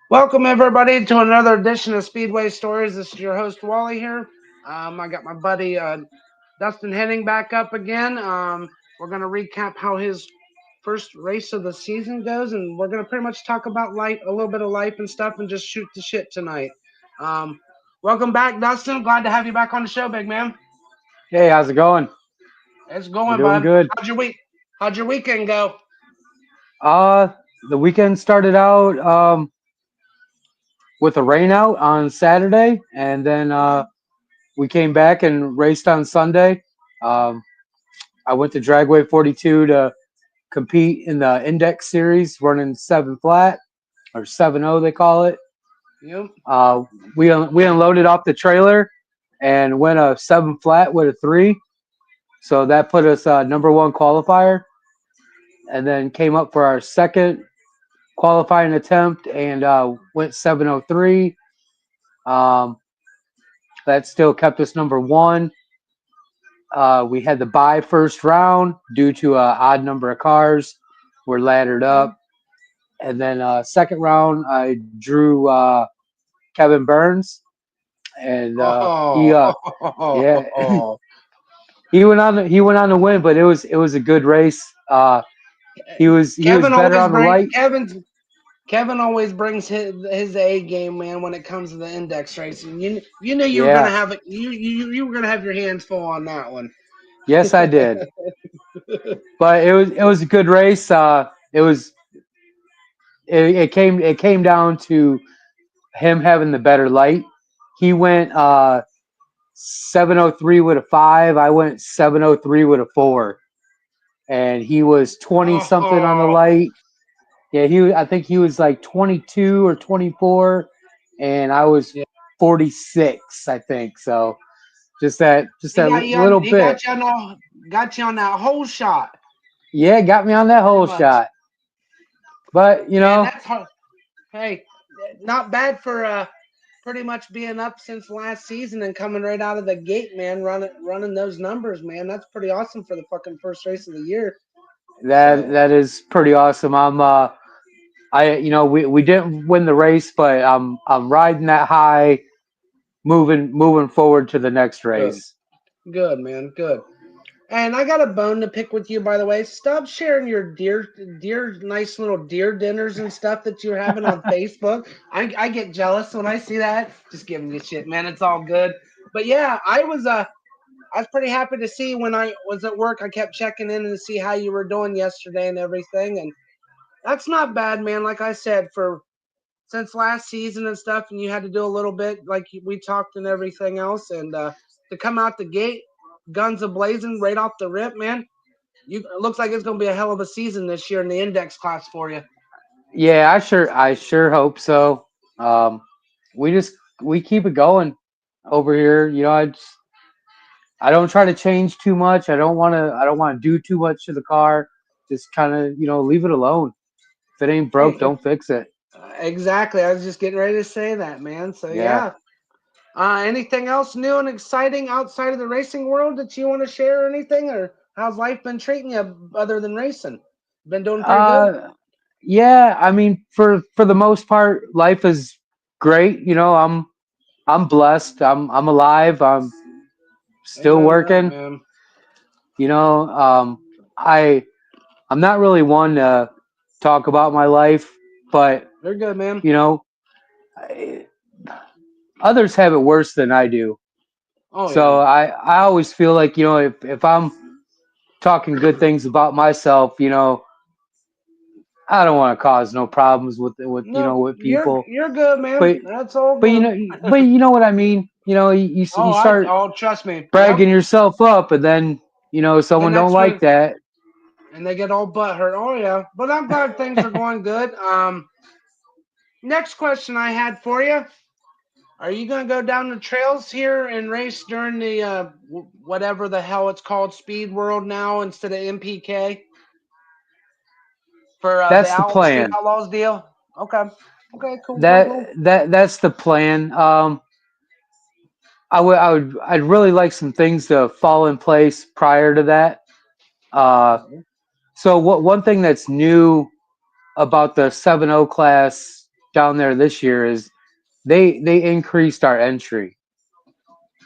Welcome everybody to another edition of Speedway Stories. This is your host Wally here. I got my buddy Dustin Henning back up again. We're gonna recap how his first race of the season goes, and we're gonna pretty much talk about life, a little bit of life and stuff, and just shoot the shit tonight. Um, Welcome back, Dustin. Glad to have you back on the show, big man. Hey, how's it going? It's We're going, doing bud. good. How'd your week? How'd your weekend go? Uh, the weekend started out with a rain out on Saturday, and then Okay. we came back and raced on Sunday. Um, I went to Dragway 42 to compete in the Index Series, running 7 flat or 7-0 they call it. You? Uh, we unloaded off the trailer and went a 7 flat with a 3, so that put us number one qualifier, and then came up for our second qualifying attempt and went 703. Um, that still kept us number one. We had the bye first round due to an odd number of cars. We're laddered Okay. up. And then second round, I drew Kevin Burns. And he, yeah, Oh. he went on to win, but it was a good race. He was Kevin better always on the bring light. Kevin always brings his A game, man, when it comes to the index racing. You knew you were gonna Yeah, have it. You were gonna have your hands full on that one. yes, I did. But it was a good race. It came down to him having the better light. He went 703 with a 5. I went 703 with a 4, and he was 20 something on the Oh, light. Yeah, I think he was like 22 or 24, and I was yeah. 46, I think. So just that little He bit. got you on that whole shot, Yeah, got me on that pretty whole much. shot. But Man, that's hard. Hey, not bad for pretty much being up since last season and coming right out of the gate, man. Running those numbers, man. That's pretty awesome for the fucking first race of the year. that So. that is pretty awesome. We didn't win the race, but I'm riding that high, moving forward to the next Good. race. Good, man. Good. And I got a bone to pick with you, by the way. Stop sharing your nice little deer dinners and stuff that you're having on Facebook. I get jealous when I see that. Just giving you shit, man. It's all good. But yeah, I was pretty happy to see when I was at work. I kept checking in and to see how you were doing yesterday and everything. And that's not bad, man. Like I said, for since last season and stuff, and you had to do a little bit like we talked and everything else, and to come out the gate, guns a blazing right off the rip, man. It looks like it's going to be a hell of a season this year in the index class for you. Yeah, I sure hope so. Um, we keep it going over here. I don't try to change too much. I don't want to do too much to the car. Just kind of leave it alone. If it ain't Hey, broke, don't fix it. exactly. I was just getting ready to say that, man. So Yeah. yeah. Anything else new and exciting outside of the racing world that you want to share or anything? Or how's life been treating you other than racing? Been doing pretty good? Uh, yeah. I mean, for the most part, life is great. I'm blessed. I'm alive. I'm still Amen to that, working. man. You know, I I'm not really one to talk about my life, but You're good, man. you know, I, others have it worse than I do. Oh, So yeah. I always feel like if I'm talking good things about myself, I don't want to cause no problems No, with people. you're good, man. But That's all but good. you know what I mean. You start Trust me. Yep. bragging yourself up, and then And someone don't that's like when that. and they get all butt hurt. Oh yeah. But I'm glad things are going good. Next question I had for you. Are you gonna go down the trails here and race during the whatever the hell it's called, Speed World now instead of MPK for the That's the Street plan. Outlaws deal? Okay. Okay. Cool. Cool. That Cool. that's the plan. I'd really like some things to fall in place prior to that. So what one thing that's new about the 7-0 class down there this year is they increased our entry,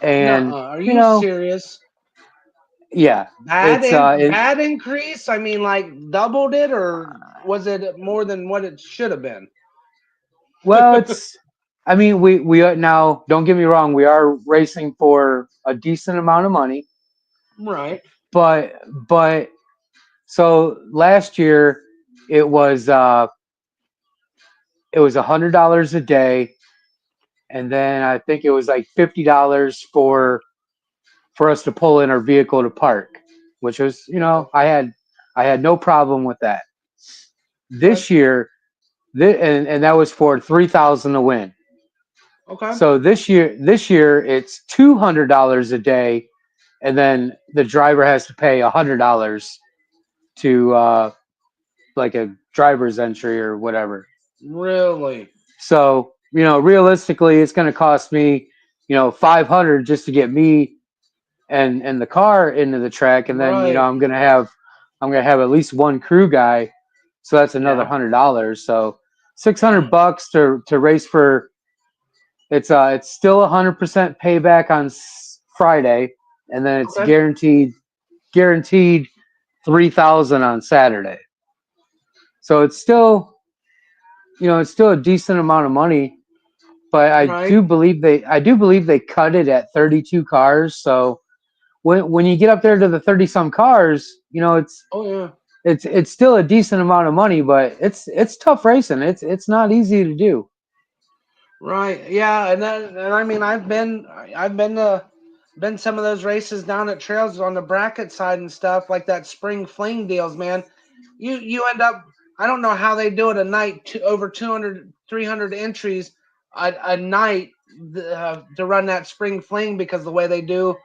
and Nuh-uh. Are you you know, serious? yeah, Bad it's bad increase? I mean, like doubled it, or was it more than what it should have been? well, it's. I mean, we are now. Don't get me wrong. We are racing for a decent amount of money, Right. but but so last year it was $100 a day, and then I think it was like $50 for us to pull in our vehicle to park, which was Okay. I had no problem with that. Okay. This year, and that was for 3,000 to win. Okay. So this year it's $200 a day, and then the driver has to pay $100 to like a driver's entry or whatever. Really? So realistically, it's going to cost me 500 just to get me and the car into the track, and then Right. I'm gonna have at least one crew guy, so that's another Yeah. $100. So 600 Yeah. bucks to race for. It's still 100% payback on Friday, and then it's Okay. guaranteed 3,000 on Saturday. So it's still a decent amount of money, but Right. I do believe they cut it at 32 cars. So when you get up there to the 30 some cars, Oh yeah. it's still a decent amount of money, but it's tough racing. It's not easy to do. Right. Yeah. And I mean, I've been some of those races down at trails on the bracket side and stuff like that spring fling deals, man. You end up. I don't know how they do it a night to over 200, 300 entries a night to run that spring fling because the way they do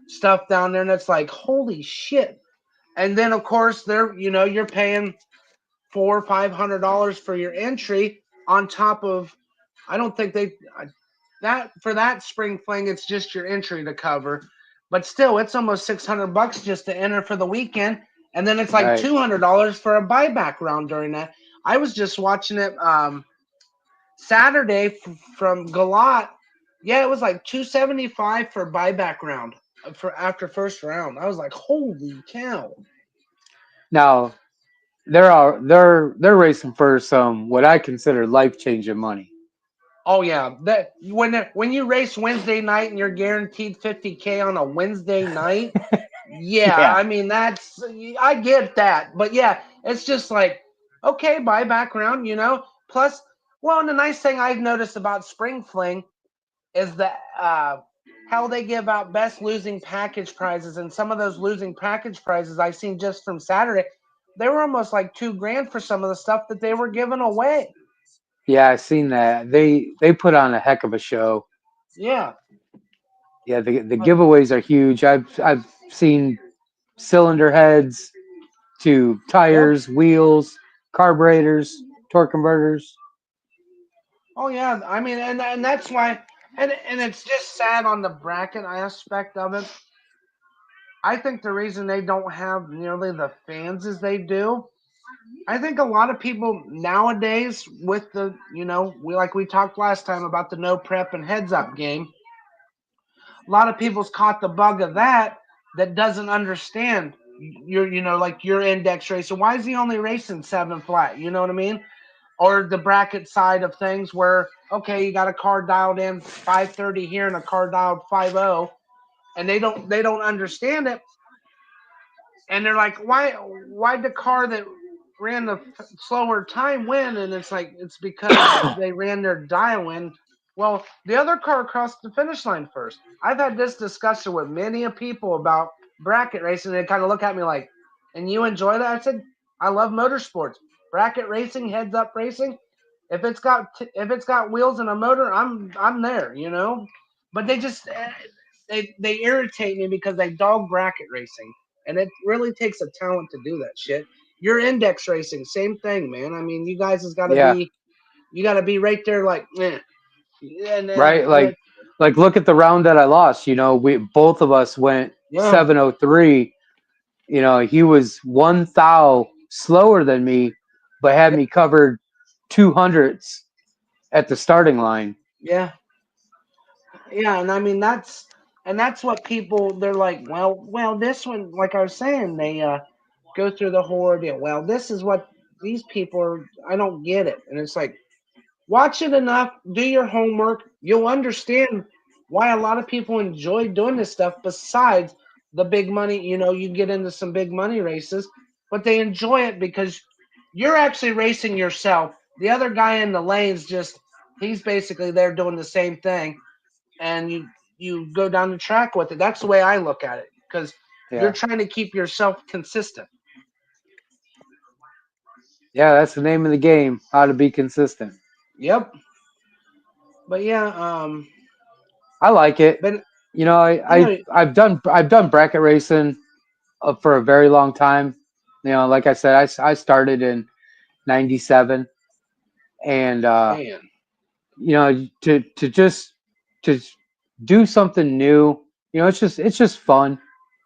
stuff down there, and it's like holy shit. And then of course you're paying $400 or $500 for your entry on top of. I don't think they that for that spring fling it's just your entry to cover, but still it's almost $600 just to enter for the weekend, and then it's like Right. $200 for a buyback round during that. I was just watching it Saturday from Galat. Yeah, it was like 275 for buyback round for after first round. I was like, holy cow. Now they're racing for some what I consider life changing money. Oh yeah, that when you race Wednesday night and you're guaranteed 50K on a Wednesday night, yeah, Yeah. I mean I get that, but yeah, it's just like okay, buy background, Plus, well, and the nice thing I've noticed about Spring Fling is that how they give out best losing package prizes, and some of those losing package prizes I've seen just from Saturday, they were almost like 2 grand for some of the stuff that they were giving away. Yeah, I've seen that. They put on a heck of a show. Yeah, Yeah, the but giveaways are huge. I've seen cylinder heads to yep. tires, wheels, carburetors, torque converters. Oh yeah, I mean, and that's why, and it's just sad on the bracket aspect of it. I think the reason they don't have nearly the fans as they do, I think a lot of people nowadays with the, we like we talked last time about the no prep and heads up game. A lot of people's caught the bug of that doesn't understand like your index racer. Why is he only racing 7 flat? You know what I mean? Or the bracket side of things where okay, you got a car dialed in 530 here and a car dialed 50, and they don't understand it, and they're like, why'd the car that ran the slower time win? And it's like it's because they ran their dial in. Well, the other car crossed the finish line first. I've had this discussion with many of people about bracket racing. They kind of look at me like, and you enjoy that? I said, I love motorsports. Bracket racing, heads up racing. If it's got wheels and a motor, I'm there. But they just they irritate me because they dog bracket racing, and it really takes a talent to do that shit. Your index racing, same thing, man. I mean, you guys has got to Yeah, be you got to be right there, like, and right. Like look at the round that I lost. We both of us went yeah, 703. He was 1 thou slower than me, but had yeah, me covered 200s. at the starting line. Yeah, yeah, and I mean that's what people they're like. Well, this one, like I was saying, they go through the whole ordeal. Well, this is what these people are. I don't get it, and it's like watch it enough, do your homework. You'll understand why a lot of people enjoy doing this stuff. Besides the big money, you get into some big money races, but they enjoy it because you're actually racing yourself. The other guy in the lane's just he's basically there doing the same thing, and you go down the track with it. That's the way I look at it because you're Yeah, trying to keep yourself consistent. yeah, that's the name of the game. How to be consistent. Yep. But yeah, I like it. but You know, you know, I've done bracket racing for a very long time. You know, like I said, I started in '97, and man, you know, to do something new. You know, it's just fun.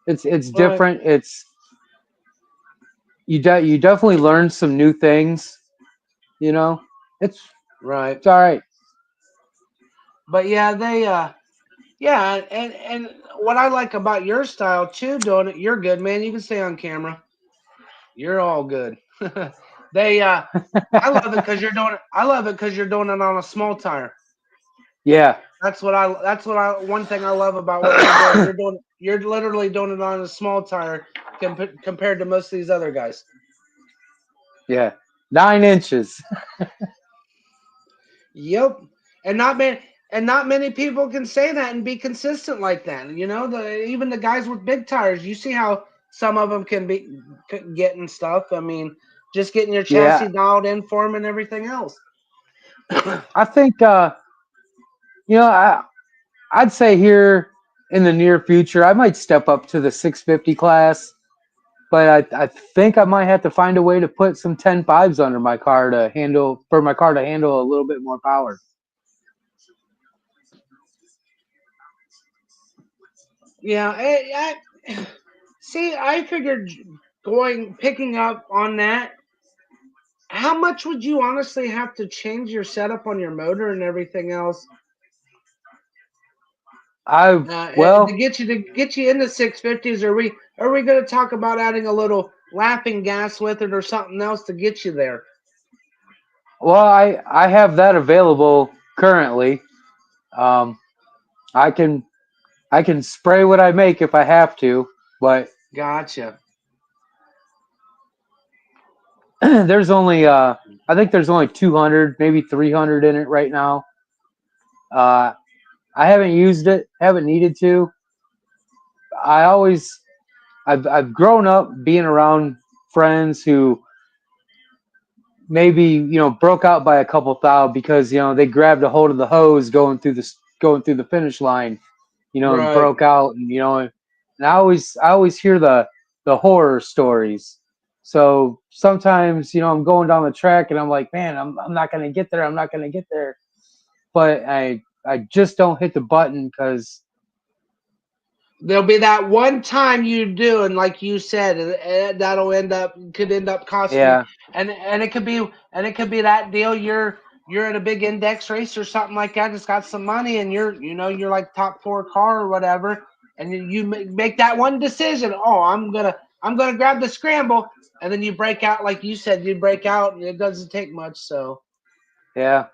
It's right, different. You definitely learn some new things. You know, it's right. it's all right. But yeah, they yeah, and what I like about your style too, doing it, you're good, man. You can stay on camera. You're all good. they I love it because you're doing it. I love it because you're doing it on a small tire. Yeah. That's what I one thing I love about what you're doing. You're literally doing it on a small tire compared to most of these other guys. Yeah. 9 inches. Yep. And not many people can say that and be consistent like that. Even the guys with big tires, you see how some of them can be getting stuff. I mean, just getting your Yeah. chassis dialed in for them and everything else. I think you know, I'd say here in the near future I might step up to the 650 class, but I think I might have to find a way to put some 10.5s under my car to handle a little bit more power. Yeah, see, I figured going picking up on that. How much would you honestly have to change your setup on your motor and everything else I to well, get you into 650s? Are we going to talk about adding a little laughing gas with it or something else to get you there? I have that available currently. Um, I can I can spray what I make if I have to, but Gotcha. there's only I think there's only 200, maybe 300 in it right now. Uh, I haven't used it, haven't needed to. I always I've grown up being around friends who maybe broke out by a couple thou because they grabbed a hold of the hose going through the finish line, and Right. broke out, and I always hear the horror stories. So sometimes I'm going down the track and I'm like, man, I'm not gonna get there. I'm not gonna get there, but I just don't hit the button because There'll be that one time you do, and like you said, that'll could end up costing, yeah, and it could be that deal. You're at a big index race or something like that. It's got some money, and you're like top four car or whatever, and you make that one decision. Oh, I'm gonna grab the scramble, and then you break out like you said. You break out, and it doesn't take much. So, yeah,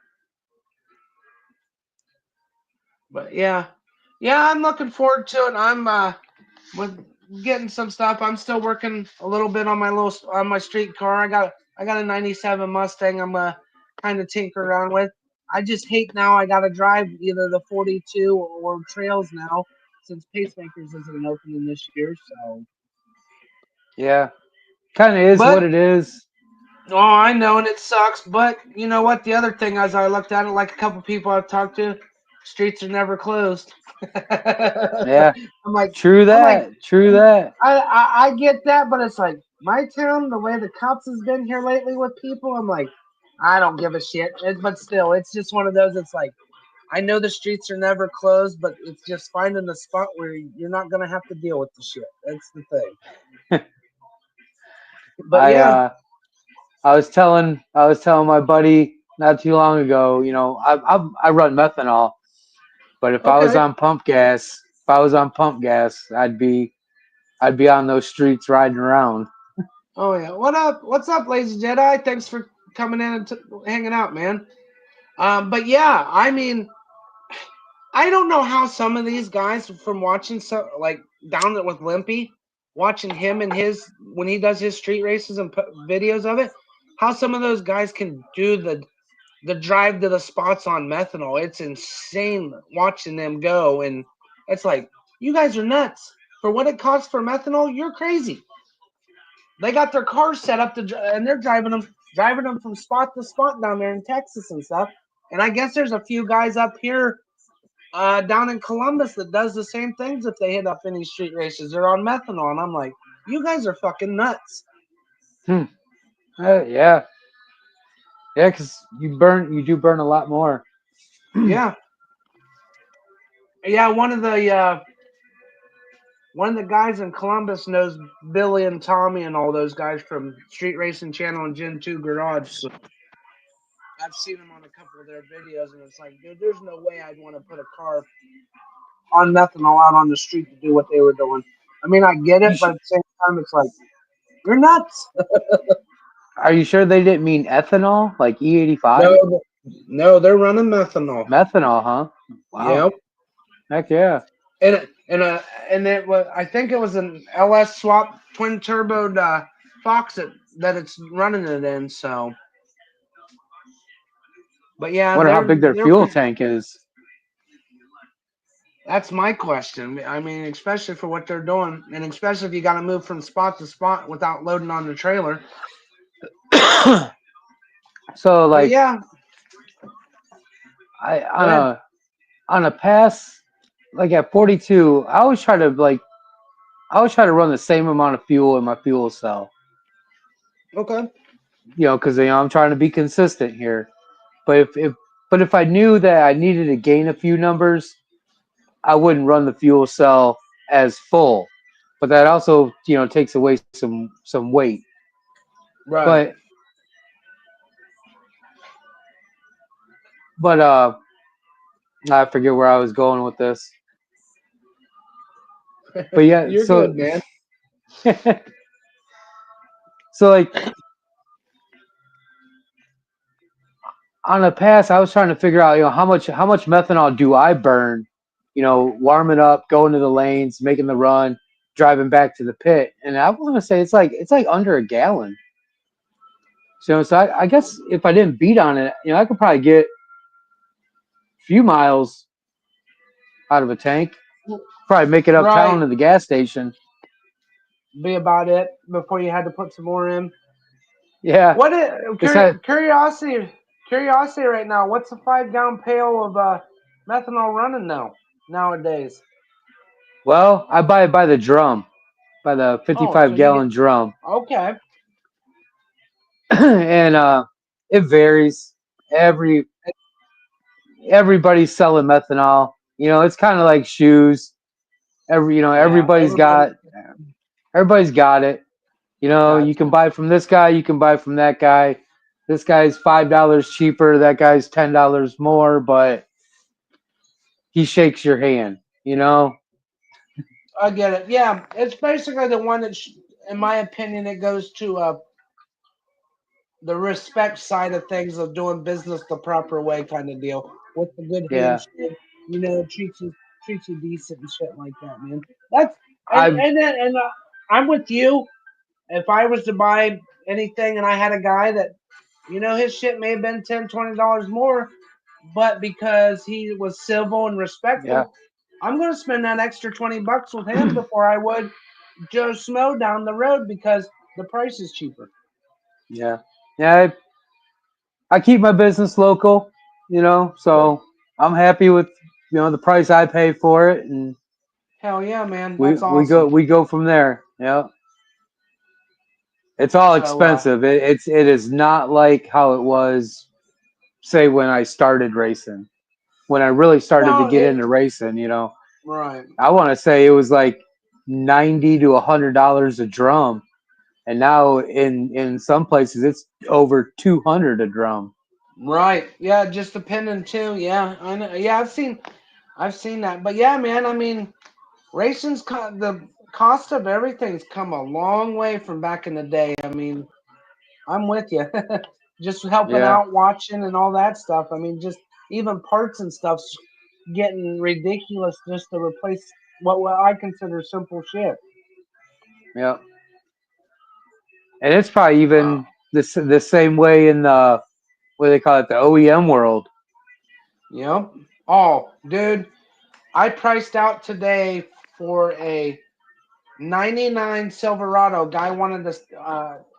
but yeah, yeah, I'm looking forward to it. I'm with getting some stuff. I'm still working a little bit on my street car. I got a '97 Mustang. I'm kind of tinker around with. I just hate now. I got to drive either the 42 or trails now since Pacemakers isn't opening this year. So, yeah. Kind of is what but it is. oh, I know, and it sucks. But you know what? The other thing, as I looked at it, like a couple people I've talked to, streets are never closed. Yeah, I'm like, true I'm like, that. True that. I get that, but it's like my town, the way the cops has been here lately with people, I'm like, I don't give a shit. But still, it's just one of those. It's like I know the streets are never closed, but it's just finding a spot where you're not gonna have to deal with the shit. That's the thing. But I yeah, uh I was telling my buddy. not too long ago. I run methanol, but if I was Okay. on pump gas, I'd be on those streets riding around. Oh yeah. What up? What's up, Lazy Jedi? Thanks for coming in and hanging out, man. But yeah, I mean, I don't know how some of these guys from watching like down there with Limpy, watching him and his when he does his street races and put videos of it, how some of those guys can do the drive to the spots on methanol. It's insane watching them go, and it's like you guys are nuts for what it costs for methanol. You're crazy. They got their cars set up and they're driving them from spot to spot down there in Texas and stuff. And I guess there's a few guys up here down in Columbus that does the same things if they hit up any street races. They're on methanol, and I'm like, you guys are fucking nuts. Hmm. Yeah, yeah, because you do burn a lot more. Yeah, yeah. One of the guys in Columbus knows Billy and Tommy and all those guys from Street Racing Channel and Gen 2 Garage. So I've seen them on a couple of their videos, and it's like, dude, there's no way I'd want to put a car on methanol out on the street to do what they were doing. I mean, I get You it, but sh- at the same time, it's like, you're nuts. are you sure they didn't mean ethanol, like E85? No, no, they're running methanol. Methanol, huh? Wow. Yep. Heck yeah. And it was I think it was an LS swap twin turbo Fox that it's running it in. So, but yeah, Wonder how big their they're fuel tank is. that's my question. I mean, especially for what they're doing, and especially if you got to move from spot to spot without loading on the trailer. So But like yeah, I go ahead. on a pass like at 42, I always try to run the same amount of fuel in my fuel cell. Okay. Because I'm trying to be consistent here. But if I knew that I needed to gain a few numbers, I wouldn't run the fuel cell as full. But that also takes away some weight. Right. But but I forget where I was going with this. But yeah, You're good, man. so like on a pass, I was trying to figure out, how much methanol do I burn, warming up, going to the lanes, making the run, driving back to the pit, and I want to say it's like under a gallon. So I guess if I didn't beat on it, I could probably get a few miles out of a tank. Probably make it Right. uptown to the gas station. Be about it before you had to put some more in. Yeah, What is it's had. curiosity right now? What's a 5 gallon pail of methanol running now nowadays? Well, I buy it by the drum, by the Oh, so 55 you get gallon drum, okay. and it varies. Every everybody's selling methanol. It's kind of like shoes. Yeah, Everybody's got it. You can gotcha. buy from this guy, you can buy from that guy. This guy's $5 cheaper, that guy's $10 more, but he shakes your hand. I get it. Yeah, it's basically the one that, in my opinion, it goes to the respect side of things of doing business the proper way, kind of deal with the good Yeah, handshake. Treats you decent and shit like that, man. That's I I'm with you. If I was to buy anything and I had a guy that, his shit may have been $10, $20 more, but because he was civil and yeah, respectful, I'm going to spend that extra $20 with him before I would Joe Smo down the road because the price is cheaper. yeah, yeah. I keep my business local, Good. so I'm happy with the price I pay for it, and Hell yeah, man. we That's we go awesome. we go from there. Yeah, it's all So, expensive. It is not like how it was, say, when I started racing. When I really started to no, get into racing, right. I want to say it was like $90 to $100 a drum, and now in some places it's over 200 a drum. Right. Yeah, just depending too. Yeah, I know. Yeah, I've seen that. But yeah, man, I mean, the cost of everything's come a long way from back in the day. I mean, I'm with you. Just helping Yeah, out, watching, and all that stuff. I mean, just even parts and stuff's getting ridiculous just to replace what I consider simple shit. yeah. And it's probably Wow. even the same way in the what do they call it, the OEM world. Yep. Oh, dude, I priced out today for a '99 Silverado. Guy wanted this,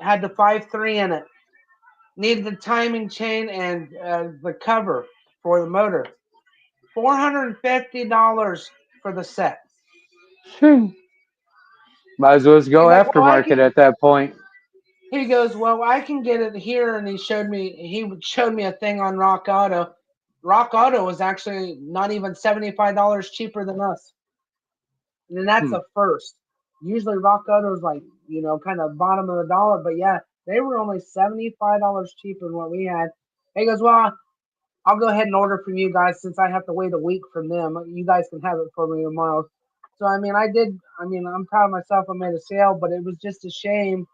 had the 5.3 in it. Needed the timing chain and the cover for the motor. $450 for the set. Phew. Might as well just go He's like, well, I aftermarket can. at that point. He goes, well, I can get it here, and he showed me a thing on Rock Auto. Rock Auto was actually not even $75 cheaper than us, and that's Hmm. a first. Usually Rock Auto is like kind of bottom of the dollar, but yeah, they were only $75 cheaper than what we had. He goes, well, I'll go ahead and order from you guys since I have to wait a week from them. You guys can have it for me tomorrow. So I mean, I did. I mean, I'm proud of myself. I made a sale, but it was just a shame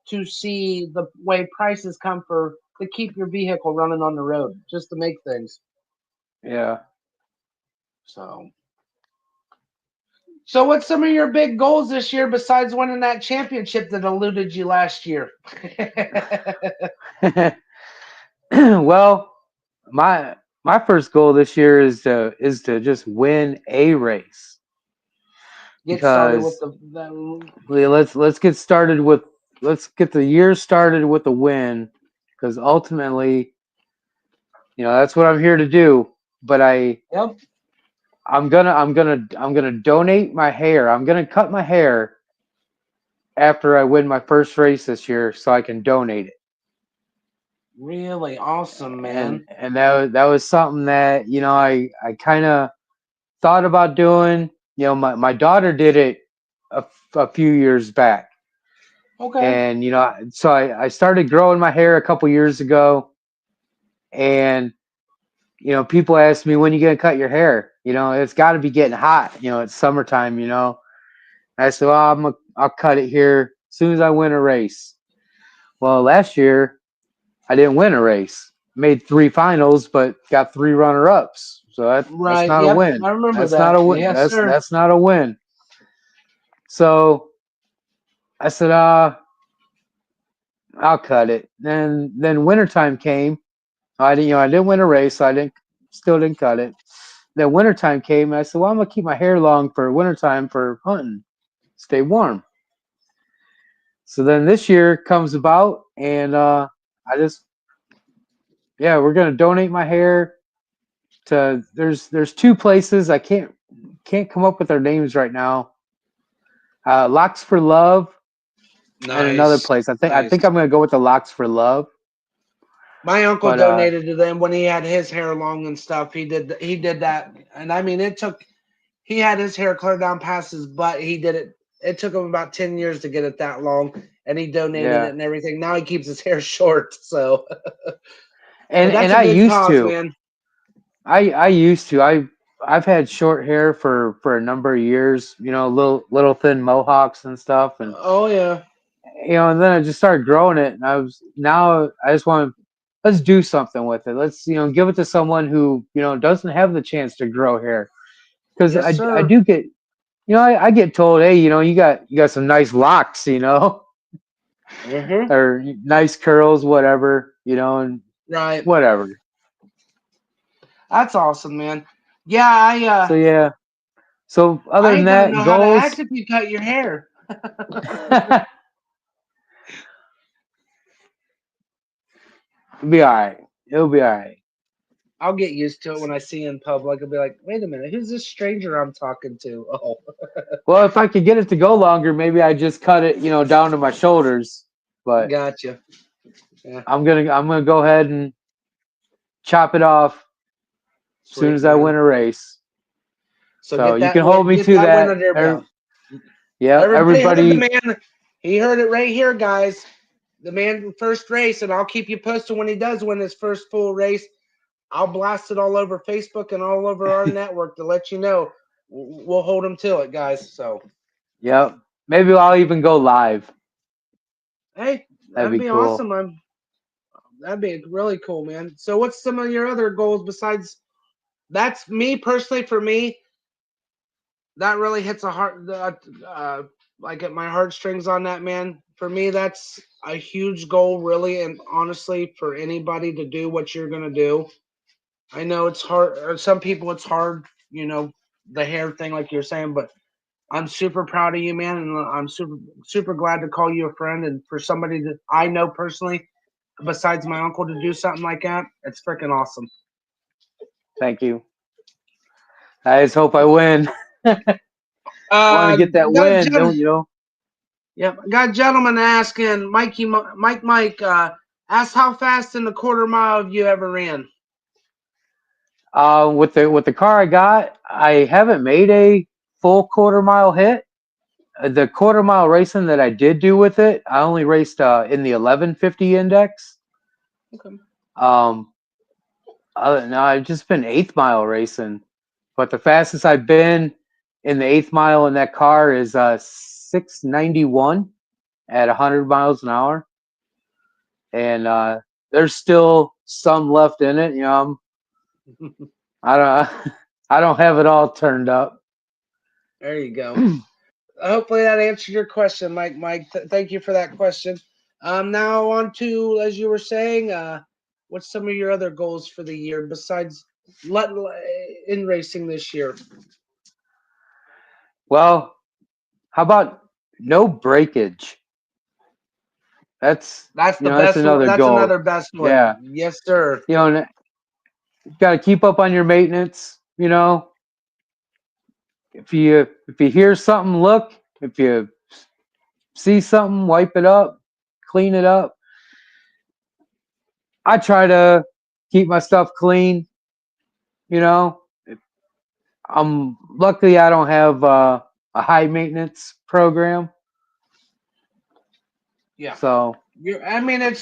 to see the way prices come for to keep your vehicle running on the road, just to make things. Yeah. So, so what's some of your big goals this year besides winning that championship that eluded you last year? Well, my first goal this year is to just win a race Get started with because the let's get started with let's get the year started with a win because ultimately, that's what I'm here to do. But yep. I'm gonna donate my hair. I'm gonna cut my hair after I win my first race this year so I can donate it. Really awesome, And man. and that was something that I kind of thought about doing. My daughter did it a few years back, Okay. and so I started growing my hair a couple years ago, and people ask me when you gonna cut your hair. It's got to be getting hot. It's summertime. I said, well, I'll cut it here as soon as I win a race. Well, last year I didn't win a race. Made three finals, but got three runner-ups. So that's Right. not a Yep. win. I remember That's not that. a win. Yes, That's sir. that's not a win. So I said, I'll cut it. Then wintertime came. I didn't win a race, so I still didn't cut it. Then wintertime came, and I said, well, I'm gonna keep my hair long for wintertime for hunting, stay warm. So then this year comes about, and I just yeah, we're gonna donate my hair to there's two places I can't come up with their names right now. Locks for Love and another Nice. place. I Nice. think I'm gonna go with the Locks for Love. My uncle But donated to them when he had his hair long and stuff. He did that, and I mean, he had his hair clear down past his butt. He did it. It took him about 10 years to get it that long, and he donated it yeah, and everything. Now he keeps his hair short. So, but and that's a I good used cause, to. man. I used to. I've had short hair for a number of years. Little thin mohawks and stuff, and Oh yeah. and then I just started growing it, and I just want to let's do something with it. Let's give it to someone who doesn't have the chance to grow hair because Yes, I sir. do get I get told, hey, you got some nice locks, Mm-hmm. or nice curls, whatever, and Right. whatever. That's awesome, man. Yeah, So yeah. So I other than ain't gonna that, know how to act goals. if you cut your hair. It'll be all right. It'll be all right. I'll get used to it when I see you in public. I'll be like, wait a minute, who's this stranger I'm talking to? Oh, Well, if I could get it to go longer, maybe I just cut it, down to my shoulders. But gotcha. Yeah, I'm gonna go ahead and chop it off as soon sweet as I man. win a race. So So get you that can hold win, me get to that win that. under your belt. Yeah, Everybody heard the everybody. man. He heard it right here, guys. the man first race, and I'll keep you posted when he does win his first full race. I'll blast it all over Facebook and all over our network to let you know. We'll hold him to it, guys. So, Yep. Maybe I'll even go live. hey, That'd that'd be be cool. awesome. That'd be really cool, man. So, what's some of your other goals besides? That's me personally. For me, that really hits a heart, like at my heartstrings on that, man. For me, that's a huge goal, really, and honestly, for anybody to do what you're gonna do. I know it's hard. Or some people, it's hard. The hair thing, like you're saying, but I'm super proud of you, man, and I'm super glad to call you a friend. And for somebody that I know personally, besides my uncle, to do something like that, it's freaking awesome. Thank you. I just hope I win. I want to Uh, get that got a win, don't you? Yep, got a gentleman asking Mike. Asked how fast in the quarter mile have you ever ran? With the car I got, I haven't made a full quarter mile hit. The quarter mile racing that I did do with it, I only raced in the 1150 index. Okay. Um, no, I've just been 8th mile racing, but the fastest I've been in the 8th mile in that car is 691 at 100 miles an hour, and there's still some left in it. I don't I don't have it all turned up. There you go. Hopefully that answered your question, Mike. Thank you for that question. Now on to, as you were saying, what's some of your other goals for the year besides let in racing this year? Well, how about no breakage? That's That's the that's best one. another That's goal. another best one. Yeah, Yes, sir. got to keep up on your maintenance. If you hear something, look. If you see something, wipe it up, clean it up. I try to keep my stuff clean. You know, I'm luckily I don't have a high maintenance program, Yeah. so I mean, it's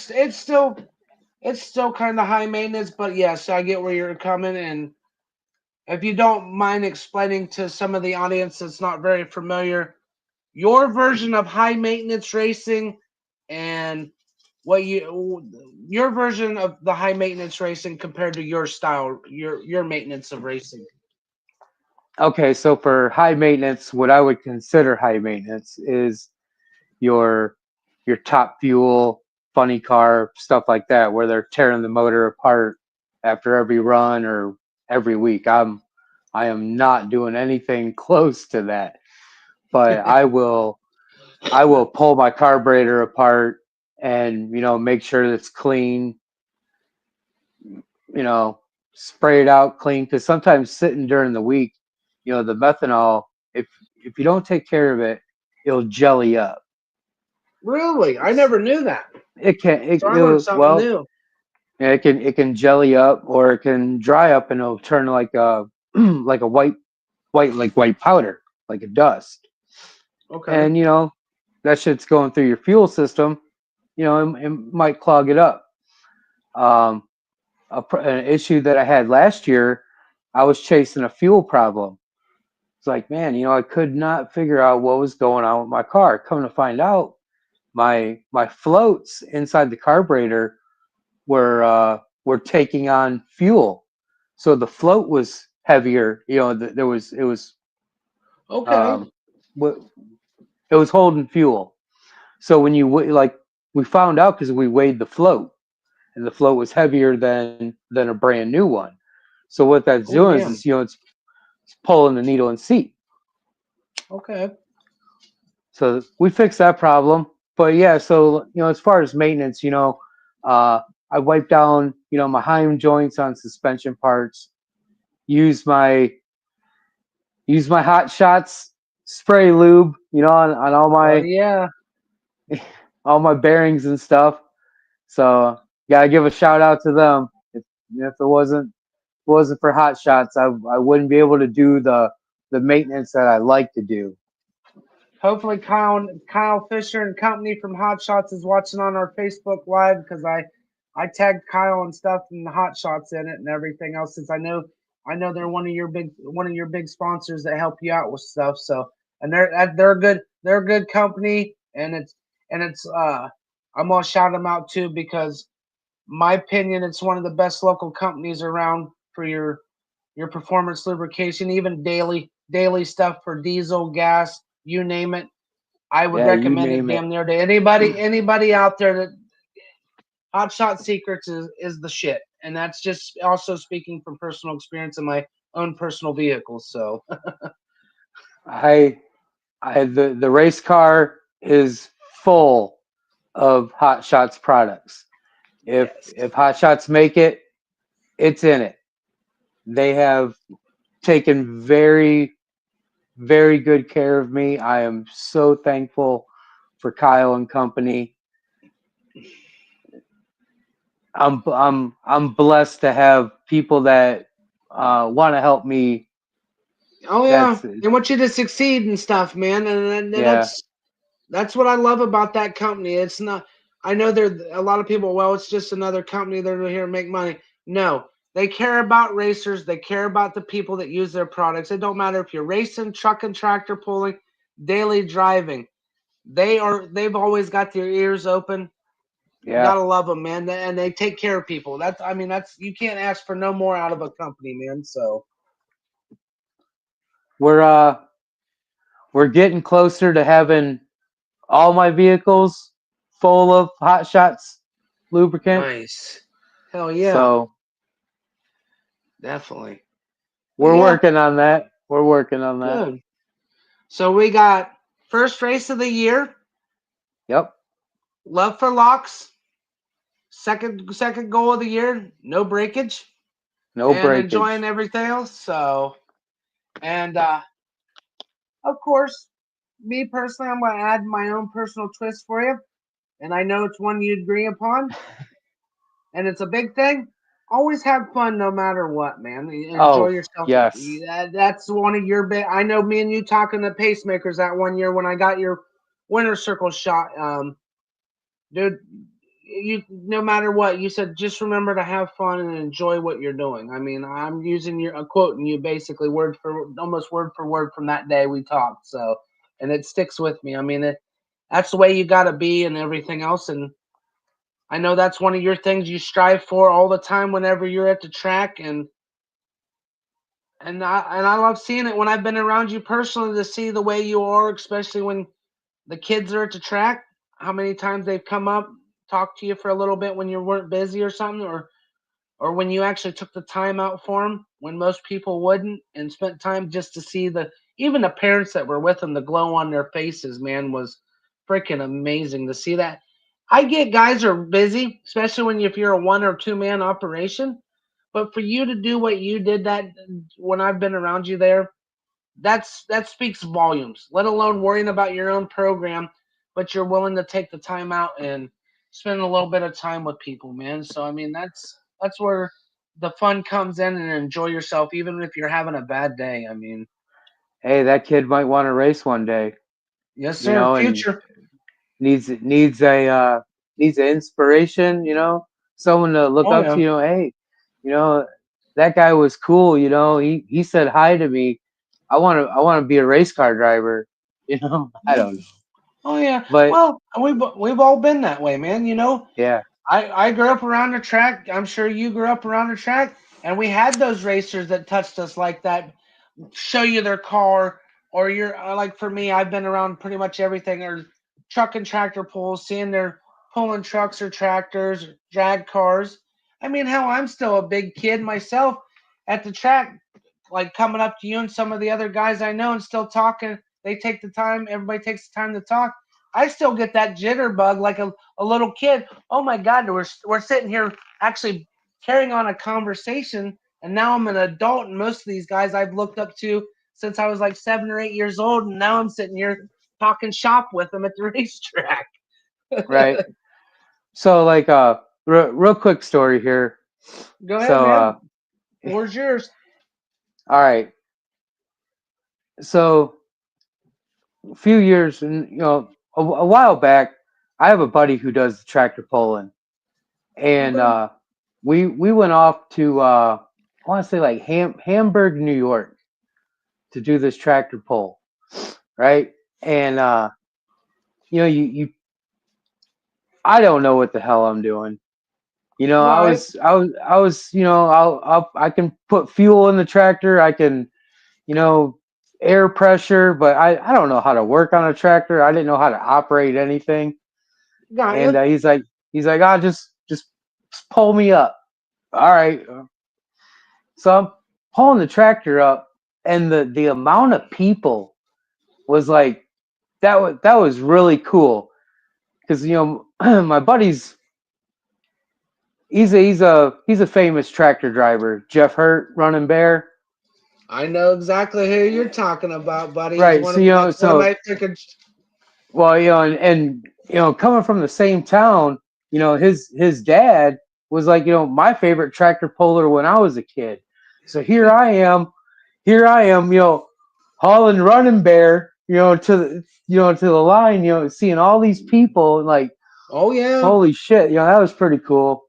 still kind of high maintenance, but yes, I get where you're coming. And if you don't mind explaining to some of the audience that's not very familiar, your version of high maintenance racing and your version of the high maintenance racing compared to your style, your maintenance of racing. okay. So for high maintenance, what I would consider high maintenance is your your top fuel, funny car, stuff like that, where they're tearing the motor apart after every run or every week. I am not doing anything close to that. But I will pull my carburetor apart and make sure it's clean, you know, spray it out clean, because sometimes sitting during the week, the methanol, if you don't take care of it, it'll jelly up. Really, I It's, never knew that. it can So I learned something well, new. yeah, it can jelly up, or it can dry up and it'll turn like a like a white powder, like a dust. Okay. And that shit's going through your fuel system. It might clog it up. Um, an issue that I had last year, I was chasing a fuel problem. It's like, man, I could not figure out what was going on with my car. Come to find out, my floats inside the carburetor were taking on fuel, so the float was heavier. There was it was Okay. um, it was holding fuel. So when like we found out because we weighed the float, and the float was heavier than a brand new one. So what that's Oh doing is, damn. it's pulling the needle and seat. Okay. So we fixed that problem. But yeah, so as far as maintenance, uh, I wiped down my Heim joints on suspension parts. Use my use my Hot Shots spray lube, on Oh yeah. all my bearings and stuff. So gotta give a shout out to them. If it wasn't for Hot Shots, I wouldn't be able to do the maintenance that I like to do. hopefully Kyle Fisher and company from Hot Shots is watching on our Facebook Live because I tagged Kyle and stuff and the Hot Shots in it and everything else since I know they're one of your big sponsors that help you out with stuff. So and they're a good company and it's I'm gonna shout them out too because my opinion it's one of the best local companies around for your performance lubrication, even daily stuff for diesel, gas, you name it. I would Yeah, you recommend it name it. damn near to anybody out there that Hot Shot Secrets is the shit. And that's just also speaking from personal experience in my own personal vehicles. So I the race car is full of Hot Shots products. yes. If Hot Shots make it, it's in it. They have taken very good care of me. I am so thankful for Kyle and company. I'm blessed to have people that want to help me. Oh yeah. That's They want you to succeed and stuff, man. And yeah, that's what I love about that company. It's not. I know there a lot of people. Well, it's just another company. They're here to make money. No, they care about racers. They care about the people that use their products. It don't matter if you're racing, trucking, tractor pulling, daily driving. They've always got their ears open. yeah. Gotta love them, man. And they take care of people. That's you can't ask for no more out of a company, man. So We're we're getting closer to having all my vehicles full of Hot Shots lubricant. nice. Hell yeah, So definitely. But we're yeah, working on that. We're working on that. good. So we got first race of the year, Yep. love for locks. Second goal of the year, no breakage, No and enjoying breakage. everything else. So, and of course, me personally, I'm gonna add my own personal twist for you, and I know it's one you agree upon, and it's a big thing. Always have fun no matter what, man. Enjoy Oh, yourself. yes. That's one of your big. I know me and you talking to pacemakers that one year when I got your winter circle shot. Dude, you no matter what you said, just remember to have fun and enjoy what you're doing. I mean, I'm using your a quoting you basically word for almost word for word from that day we talked. So, and it sticks with me. I mean, that's the way you got to be and everything else. And I know that's one of your things you strive for all the time whenever you're at the track. And I love seeing it when I've been around you personally to see the way you are, especially when the kids are at the track. How many times they've come up, talked to you for a little bit when you weren't busy or something, or when you actually took the time out for them when most people wouldn't, and spent time just to see the even the parents that were with them, the glow on their faces, man, was freaking amazing to see that. I get guys are busy, especially if you're a 1 or 2 man operation, but for you to do what you did that when I've been around you there, that speaks volumes. Let alone worrying about your own program, but you're willing to take the time out and spend a little bit of time with people, man. So I mean, that's where the fun comes in and enjoy yourself, even if you're having a bad day. I mean, Hey, that kid might want to race one day, yes, you sir. know, and Future. needs an inspiration, someone to look Oh up to, yeah. you know, that guy was cool, he said hi to me. I want to be a race car driver, I Yeah. don't know. Oh yeah. But Well, we've all been that way, man. yeah, I grew up around the track. I'm sure you grew up around the track, and we had those racers that touched us like that, show you their car, or you're like for me, I've been around pretty much everything, or truck and tractor pulls, seeing their pulling trucks or tractors, or drag cars. I mean, hell, I'm still a big kid myself at the track, like coming up to you and some of the other guys I know and still talking. They take the time, everybody takes the time to talk. I still get that jitterbug like a little kid. Oh my God, we're sitting here actually carrying on a conversation, and now I'm an adult, and most of these guys I've looked up to since I was like 7 or 8 years old, and now I'm sitting here talking shop with them at the racetrack. right. So like real quick story here. Go ahead, So man. Floor's yours. all right. So a few years, and a while back, I have a buddy who does the tractor pulling, and Okay. we went off to I want to say like Hamburg, New York, to do this tractor pull, right? And you I don't know what the hell I'm doing. Right. I was, I can put fuel in the tractor. I can, you know, air pressure, but I don't know how to work on a tractor. I didn't know how to operate anything. Got And you. he's like, ah, just pull me up. All right. So I'm pulling the tractor up, and the amount of people was like that was really cool because my buddy's he's a famous tractor driver, Jeff Hurt, Running Bear. I know exactly who you're talking about, buddy. He's Right. one So of my freaking. well, and coming from the same town, his dad was like, my favorite tractor puller when I was a kid. So here I am, hauling Running Bear, to the line, seeing all these people, and like, Oh yeah. holy shit, that was pretty cool.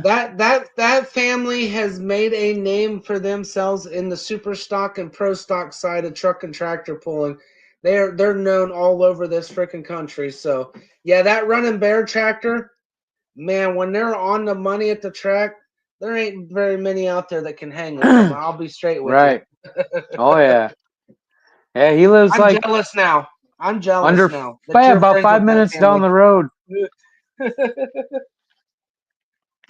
That family has made a name for themselves in the super stock and pro stock side of truck and tractor pulling. They're known all over this freaking country. So yeah, that running bear tractor, man, when they're on the money at the track, there ain't very many out there that can hang with them. I'll be straight with you. Right. Oh yeah. Yeah, he lives I'm like jealous now. I'm jealous under now that you're about friends five with that minutes down family. the road.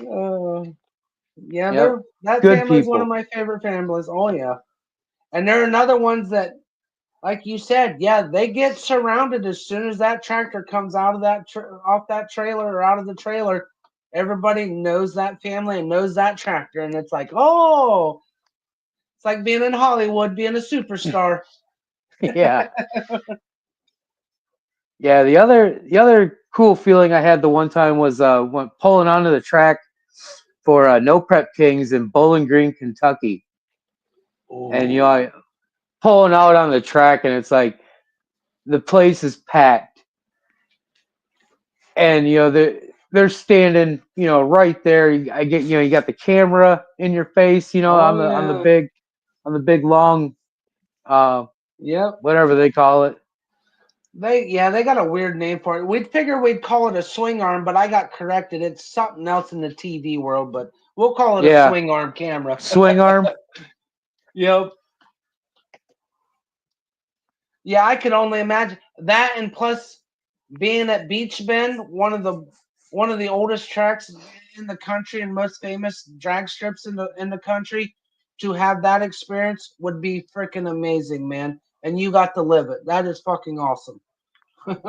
Uh, yeah, Yep. that Good family's one of people. my favorite families. Oh yeah. And there are another ones that, like you said, yeah, they get surrounded as soon as that tractor comes out of off that trailer or out of the trailer. Everybody knows that family and knows that tractor, and it's like, oh, it's like being in Hollywood, being a superstar. Yeah. Yeah, the other cool feeling I had the one time was when pulling onto the track for No Prep Kings in Bowling Green, Kentucky, and Oh, I pulling out on the track, and it's like the place is packed, and they're standing, right there. I get, you got the camera in your face, oh on the yeah, big long, uh, yep. whatever they call it. They got a weird name for it. We'd figure we'd call it a swing arm, but I got corrected. It's something else in the TV world, but we'll call it a Yeah, swing arm camera. swing arm. Yep. Yeah, I could only imagine that, and plus being at Beach Bend, one of the oldest tracks in the country and most famous drag strips in the country, to have that experience would be freaking amazing, man. And you got to live it. That is fucking awesome.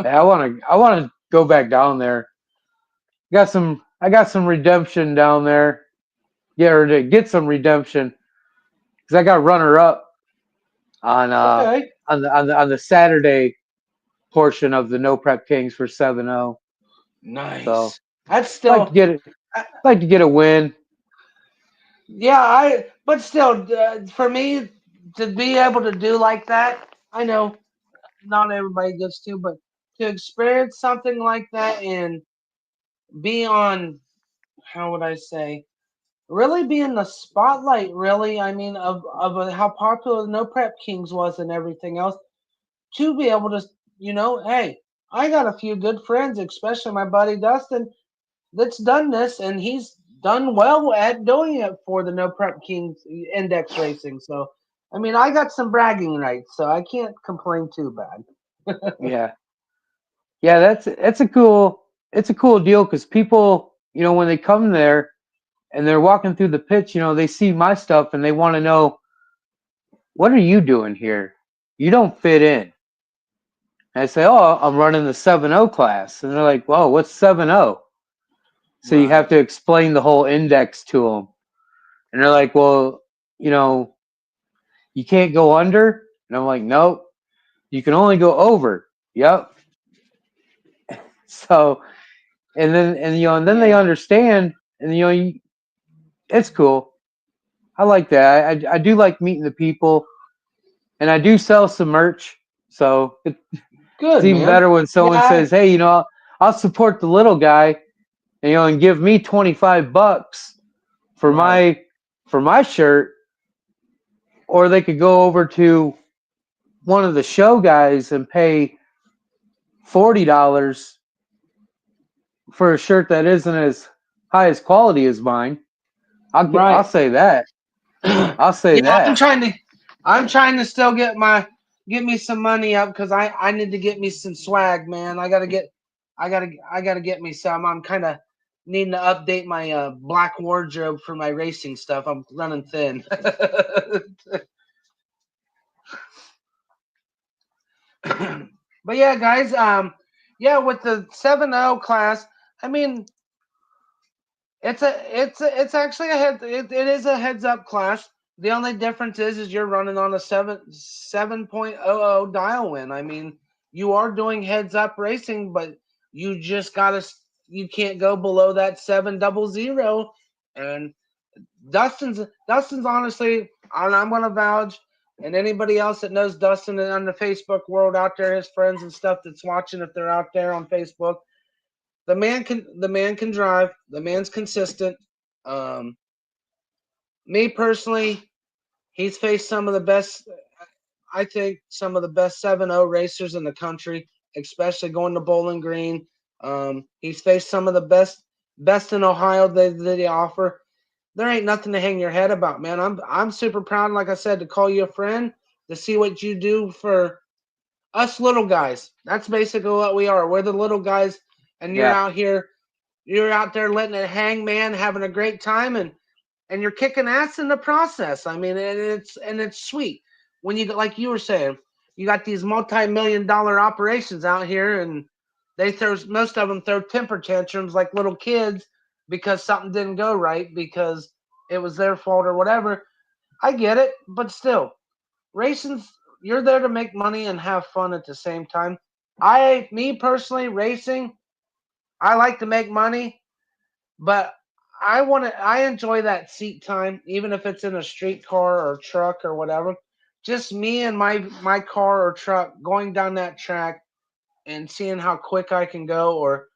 Yeah, I want to go back down there. I got some redemption down there. Yeah, or to get some redemption because I got runner up on Okay. the Saturday portion of the No Prep Kings for 7-0. So Nice. That's like to still, get it, I- like to get a win. yeah. But still, for me to be able to do like that, I know not everybody gets to, but to experience something like that and be on, how would I say, really be in the spotlight. Really, I mean, of how popular No Prep Kings was and everything else. To be able to, hey, I got a few good friends, especially my buddy Dustin, that's done this, and he's done well at doing it for the No Prep Kings Index Racing. So, I mean, I got some bragging rights, so I can't complain too bad. Yeah, yeah, it's a cool deal because people, when they come there and they're walking through the pitch, they see my stuff and they want to know, what are you doing here? You don't fit in. And I say, oh, I'm running the 7-0 class. And they're like, whoa, what's 7-0? So you have Right. to explain the whole index to them. And they're like, well, you know, you can't go under. And I'm like, nope, you can only go over. Yep. So, and then they Yeah. understand, and it's cool. I like that. I do like meeting the people, and I do sell some merch. So it's Good, even man. better when Yeah, someone says, "Hey, I'll support the little guy, and give me $25 for right, my shirt," or they could go over to one of the show guys and pay $40 for a shirt that isn't as high as quality as mine. I'll right. say that. I'll say Yeah, that. I'm trying to still get me some money up because I need to get me some swag, man. I gotta get me some. I'm kind of needing to update my black wardrobe for my racing stuff. I'm running thin. But yeah, guys, yeah, with the 7-0 class, I mean, it's actually it is a heads up class. The only difference is you're running on a 7.00 dial win. I mean, you are doing heads up racing, but you just gotta you can't go below that 700. And Dustin's honestly, and I'm gonna vouch, and anybody else that knows Dustin and on the Facebook world out there, his friends and stuff that's watching, if they're out there on Facebook, the man can drive. The man's consistent. Um, Me personally, he's faced some of the best. I think some of the best 7-0 racers in the country, especially going to Bowling Green. He's faced some of the best in Ohio that they offer. There ain't nothing to hang your head about, man. I'm super proud, like I said, to call you a friend, to see what you do for us little guys. That's basically what we are. We're the little guys, and Yeah. you're out there letting it hang, man, having a great time, and you're kicking ass in the process. I mean, and it's sweet when you, like you were saying, you got these multi-million-dollar operations out here, and most of them throw temper tantrums like little kids because something didn't go right because it was their fault or whatever. I get it, but still, racing's you're there to make money and have fun at the same time. Me personally, racing, I like to make money, but I enjoy that seat time, even if it's in a street car or truck or whatever. Just me and my car or truck going down that track and seeing how quick I can go, or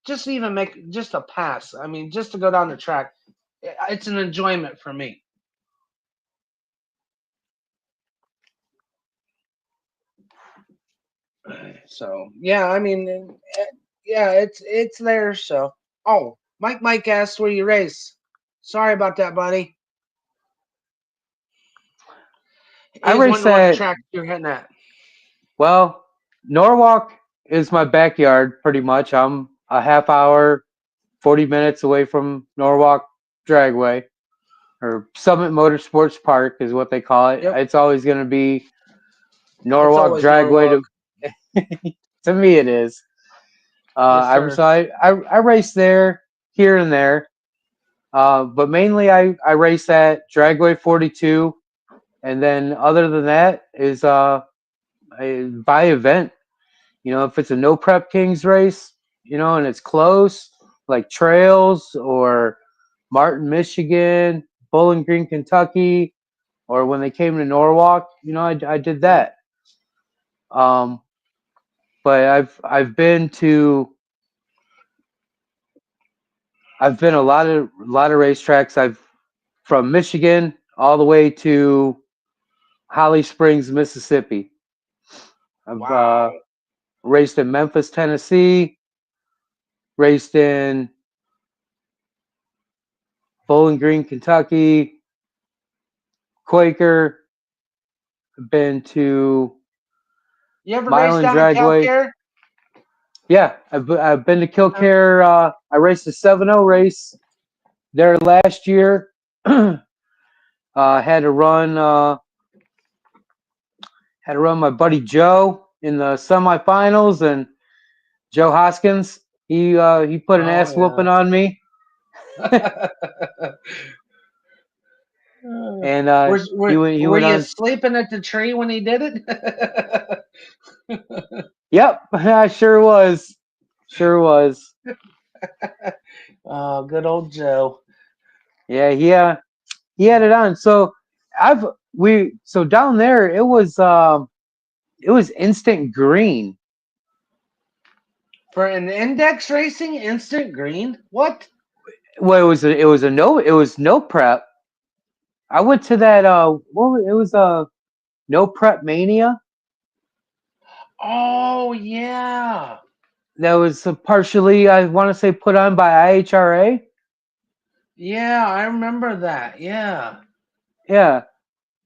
just even make just a pass. I mean, just to go down the track, it's an enjoyment for me. So yeah, I mean, yeah, it's there. So Mike asked where you race. Sorry about that, buddy. I He was race wondering what at track you're hitting at. well, Norwalk is my backyard pretty much. I'm a half hour, 40 minutes away from Norwalk Dragway, or Summit Motorsports Park is what they call it. Yep, It's always going to be it's Norwalk always Dragway Norwalk. to me. It is. Yes, sir. I race there here and there, but mainly I race at Dragway 42, and then other than that is by event. If it's a no prep kings race, and it's close, like Trails or Martin, Michigan, Bowling Green, Kentucky, or when they came to Norwalk, I did that. Um, but I've been a lot of racetracks. I've from Michigan all the way to Holly Springs, Mississippi. I've Wow. raced in Memphis, Tennessee, raced in Bowling Green, Kentucky, Quaker. Been to You ever race Milan down in Dragway. Calcare? Yeah, I've been to Uh, Kilcare. I raced a 7-0 race there last year. Had to run my buddy Joe in the semifinals, and Joe Hoskins. He put an oh ass whooping on me, yeah. and he Were went you on. sleeping at the tree when he did it? Yep, I sure was, sure was. Oh, good old Joe. Yeah, he had it on. So I've we so down there it was. it was instant green. For an index racing, instant green? What? Well, it was no prep. I went to that it was no prep mania. Oh, yeah. That was partially, I want to say, put on by IHRA. Yeah, I remember that. Yeah. Yeah.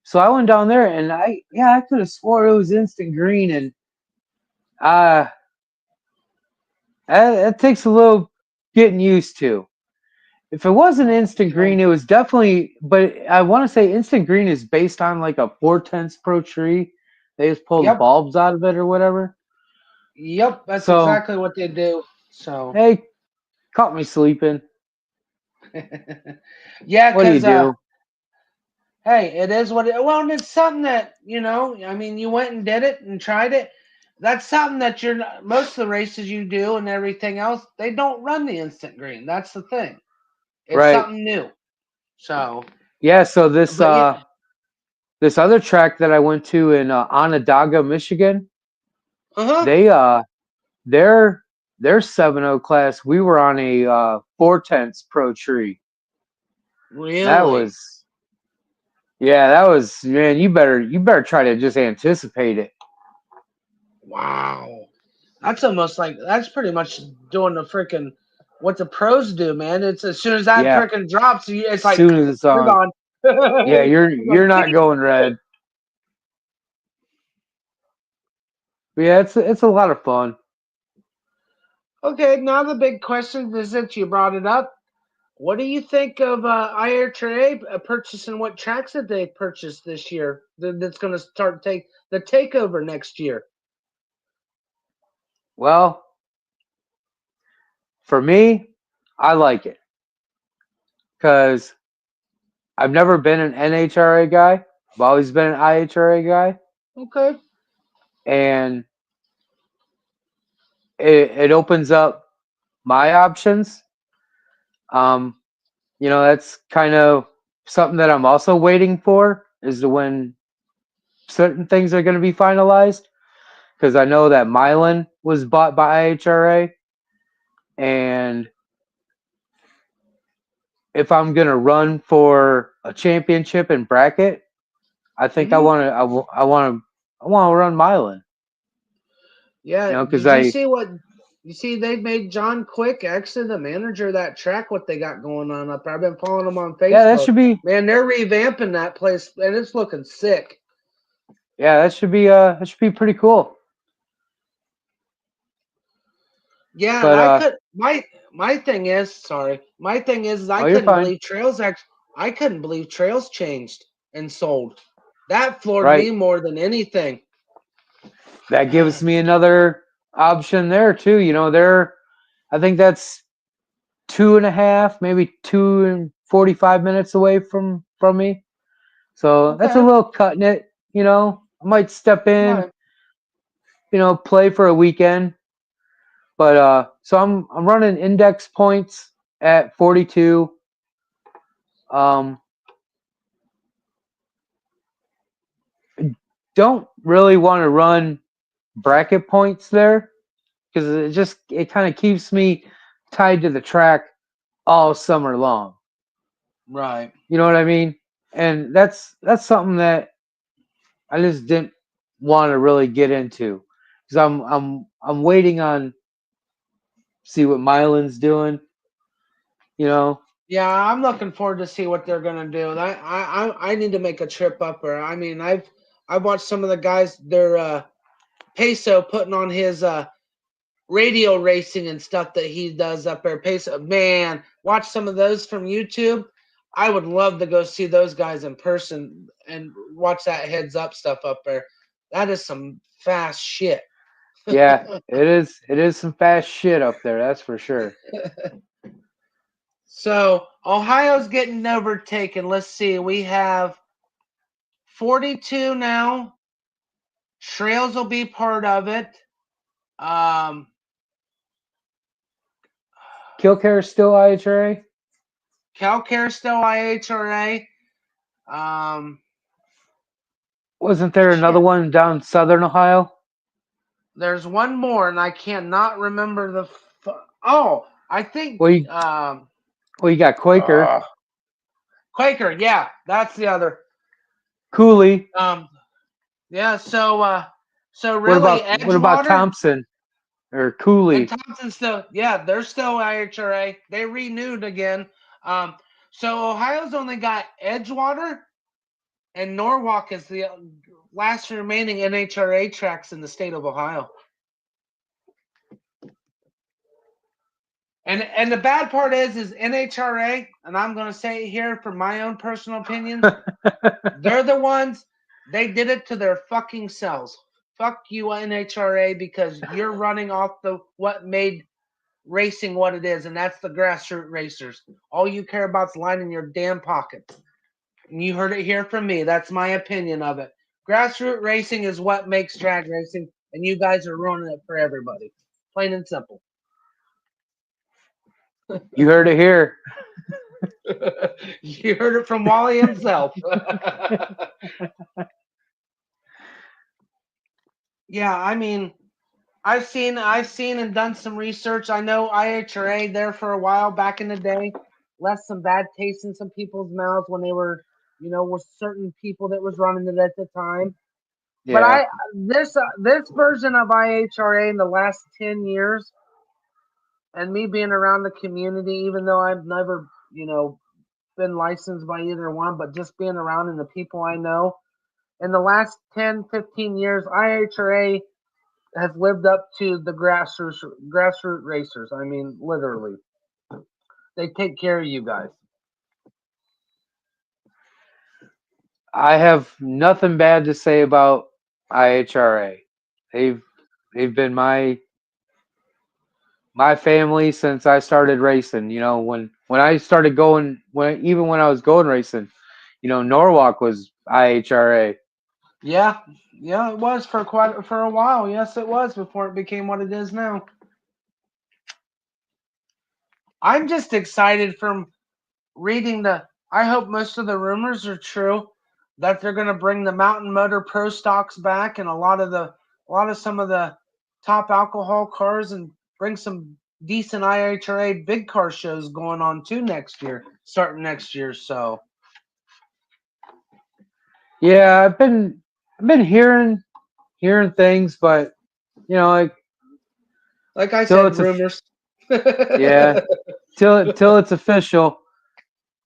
So I went down there and I could have swore it was instant green and uh it takes a little getting used to. If it wasn't instant Okay. green, it was definitely, but I want to say instant green is based on like a 4/10 pro tree. They just pull the Yep. bulbs out of it or whatever. Yep. That's So, exactly what they do. So, hey, caught me sleeping. yeah, What do you because do? hey, it is what it. Well, and it's something that I mean, you went and did it and tried it. That's something that most of the races you do and everything else, they don't run the instant green. That's the thing. It's Right. something new. So, Yeah, so but yeah, this other track that I went to in Onondaga, Michigan, uh huh. they their their 7.0 class, we were on a 4/10 pro tree. That Really? was that was, man, you better try to just anticipate it. Wow. That's almost like that's pretty much doing the freaking what the pros do, man. It's as soon as that Yeah, freaking drops, it's like soon as it's you're on. gone. Yeah, You're you're like, not going red. But yeah, it's a lot of fun. okay, now the big question is that you brought it up. What do you think of IRA purchasing what tracks that they purchased this year? That's going to start take the takeover next year. Well, for me, I like it because I've never been an NHRA guy. I've always been an IHRA guy, Okay. and it opens up my options. Um, that's kind of something that I'm also waiting for is to when certain things are going to be finalized because I know that Milan was bought by IHRA, and if I'm going to run for a championship in bracket, I think I Hmm. want to I want to run Milan, Yeah. because Did you I see what? You see, they made John Quick actually the manager of that track. What they got going on up there? I've been following them on yeah, that Facebook. should be Man, they're revamping that place, and it's looking sick. that should be pretty cool. Yeah, and But I could my thing is sorry. My thing is I oh, you're couldn't fine. believe I couldn't believe Trails changed and sold. That floored Right. me more than anything. That gives me another option there too. I think that's 2.5, maybe 2 and 45 minutes away from me. So that's a Okay. little cutting it. I might step in, Right. play for a weekend. But so I'm running index points at 42. Um, don't really want to run bracket points there because it kind of keeps me tied to the track all summer long. Right. You know what I mean? And that's something that I just didn't want to really get into because I'm waiting on see what Milan's doing. You know? Yeah, I'm looking forward to see what they're gonna do. And I need to make a trip up there. I mean, I've watched some of the guys their Peso putting on his radio racing and stuff that he does up there. Peso, man, watch some of those from YouTube. I would love to go see those guys in person and watch that heads up stuff up there. That is some fast shit. Yeah, it is. It is some fast shit up there. That's for sure. So Ohio's getting overtaken. Let's see. We have 42 now. Trails will be part of it. Um, Killcare still IHRA. Calcare still IHRA. Um, Wasn't there another Shit. one down Southern Ohio? There's one more, and I cannot remember the. Oh, I think Well, you got Quaker, uh, Quaker. Yeah, that's the other. Cooley. Um, yeah. So What really, about Edgewater Thompson or and Cooley? Thompson still. Yeah, they're still IHRA. They renewed again. Um, so Ohio's only got Edgewater and Norwalk as the last remaining NHRA tracks in the state of Ohio. And the bad part is NHRA, and I'm going to say it here for my own personal opinions. They're the ones. They did it to their fucking selves. Fuck you, NHRA, because you're running off the what made racing what it is, and that's the grassroots racers. All you care about is lining your damn pockets. And you heard it here from me. That's my opinion of it. Grassroots racing is what makes drag racing, and you guys are ruining it for everybody. Plain and simple. You heard it here. You heard it from Wally himself. Yeah, I mean, I've seen and done some research. I know IHRA there for a while back in the day left some bad taste in some people's mouths when they were, with certain people that was running it at the time. But Yeah, this version of IHRA in the last 10 years, and me being around the community, even though I've never, been licensed by either one, but just being around and the people I know, in the last 10, 15 years, IHRA has lived up to the grassroots racers. I mean, literally, they take care of you guys. I have nothing bad to say about IHRA. They've they've been my family since I started racing. When I started going, when I was going racing, Norwalk was IHRA. Yeah, yeah, it was for a while. Yes, it was before it became what it is now. I'm just excited from reading the. I hope most of the rumors are true that they're going to bring the Mountain Motor Pro stocks back and a lot of some of the top alcohol cars and bring some decent IHRA big car shows going on too next year, starting next year. So Yeah, I've been hearing things, but like like I till said, it's a rumors. yeah, till it's official.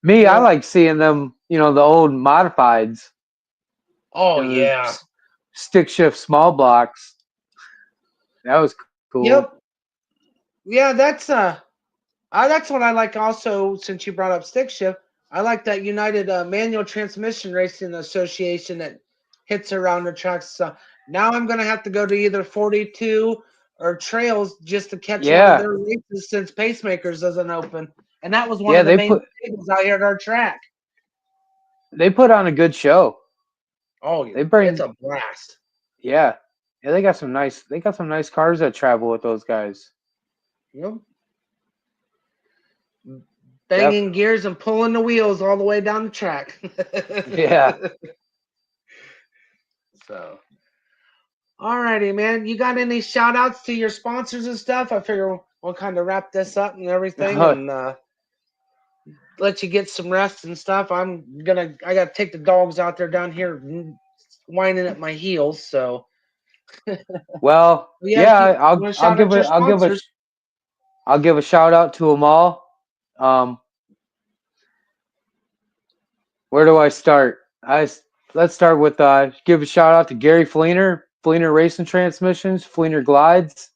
Me, I Yeah. like seeing them. The old modifieds. Oh The yeah. stick shift small blocks. That was cool. Yep. Yeah, that's what I like. Also, since you brought up stick shift, I like that United Manual Transmission Racing Association that hits around the tracks. So now I'm gonna have to go to either 42 or Trails just to catch one of Yeah, their races since Pacemakers doesn't open, and that was one yeah. of the They main put tables out here at our track. they put on a good show. Oh, They it's bring a blast. yeah, yeah. They got some nice cars that travel with those guys. Yep. Def Banging gears and pulling the wheels all the way down the track. yeah. So. Alrighty, man. You got any shout outs to your sponsors and stuff? I figure we'll kind of wrap this up and everything and let you get some rest and stuff. I got to take the dogs out there down here whining at my heels. So, Well, yeah, yeah. if you I'll want to I'll shout give out your it. sponsors, I'll give a shout out to them all. Um, where do I start? Let's start with give a shout out to Gary Fleener Racing Transmissions, Fleener Glides.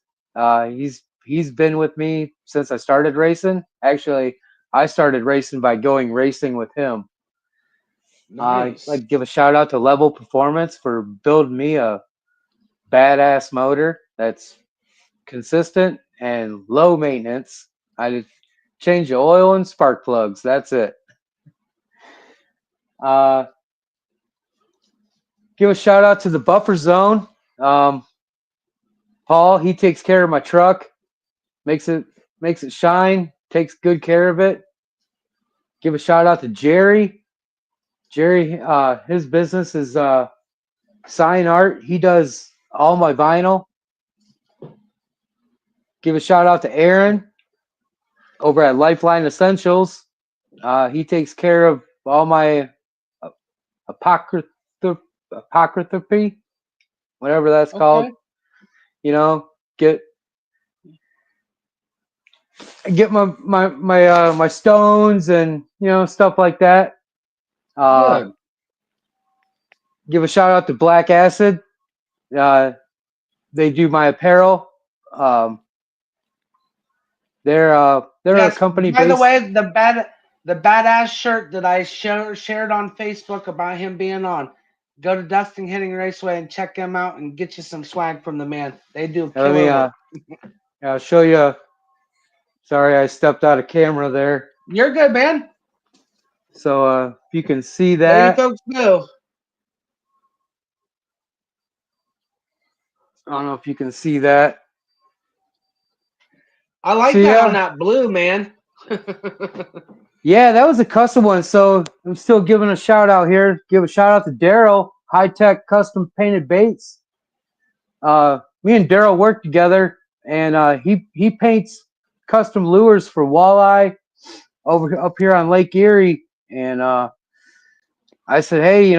He's been with me since I started racing. Actually, I started racing by going racing with him. nice. Like give a shout out to Level Performance for building me a badass motor that's consistent and low maintenance. I just change the oil and spark plugs. That's it. Uh, give a shout out to the Buffer Zone. Um, Paul, he takes care of my truck, makes it shine, takes good care of it. Give a shout out to Jerry. Jerry, his business is sign art. He does all my vinyl. Give a shout out to Aaron over at Lifeline Essentials. He takes care of all my uh, apocryphy, apocryphy, whatever that's called. Okay. You know, get my stones and stuff like that. Uh, Good. give a shout out to Black Acid. Uh, they do my apparel. Um, they're a Yes. company By the based. way, the badass shirt that I shared on Facebook about him being on. Go to Dustin Henning Raceway and check them out and get you some swag from the man. They do Let me killer work. I'll show you. Sorry, I stepped out of camera there. You're good, man. So if you can see Let you that, folks know. I don't know if you can see that. I So like that on yeah, that blue, man. yeah, that was a custom one. So I'm still giving a shout out here. Give a shout out to Daryl, High Tech Custom Painted Baits. Me and Daryl work together, and he paints custom lures for walleye over up here on Lake Erie. And I said, hey,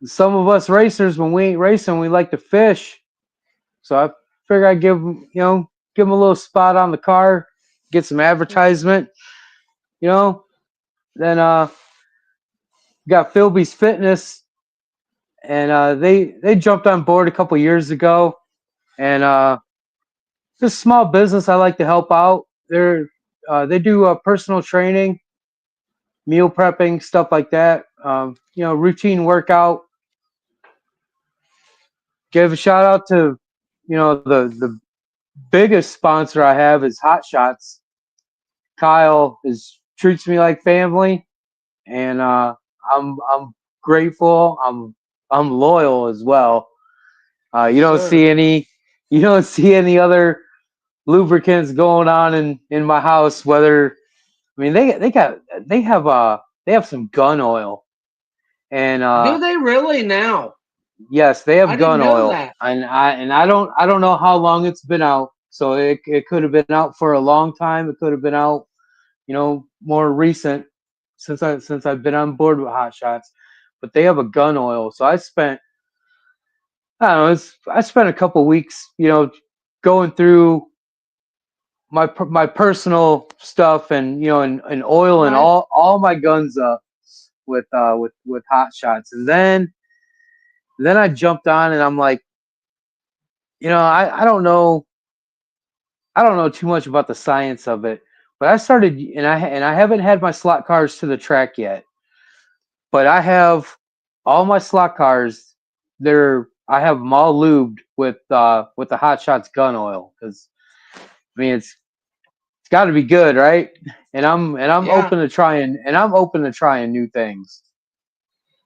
some of us racers, when we ain't racing, we like to fish. So I figured I'd give him a little spot on the car, get some advertisement, you know. Then got Philby's Fitness, and they jumped on board a couple years ago, and just small business. I like to help out. They do personal training, meal prepping, stuff like that. Routine workout. Give a shout out to the biggest sponsor I have is Hot Shots. Kyle treats me like family, and I'm grateful. I'm loyal as well. Yes, You don't sir. see any other lubricants going on in my house. Whether I mean they have some gun oil, and Do they really now? yes, they I have didn't gun know oil, that. and I don't know how long it's been out. So it could have been out for a long time. It could have been out, more recent since I've been on board with Hot Shots. But they have a gun oil, so I don't know. I spent a couple weeks, going through my personal stuff and and oil and Nice. all my guns up with Hot Shots, and then I jumped on and I'm like, I don't know too much about the science of it, but I started and I haven't had my slot cars to the track yet, but I have all my slot cars. I have them all lubed with the Hot Shots gun oil because I mean it's got to be good, right? And I'm Yeah. open to trying new things.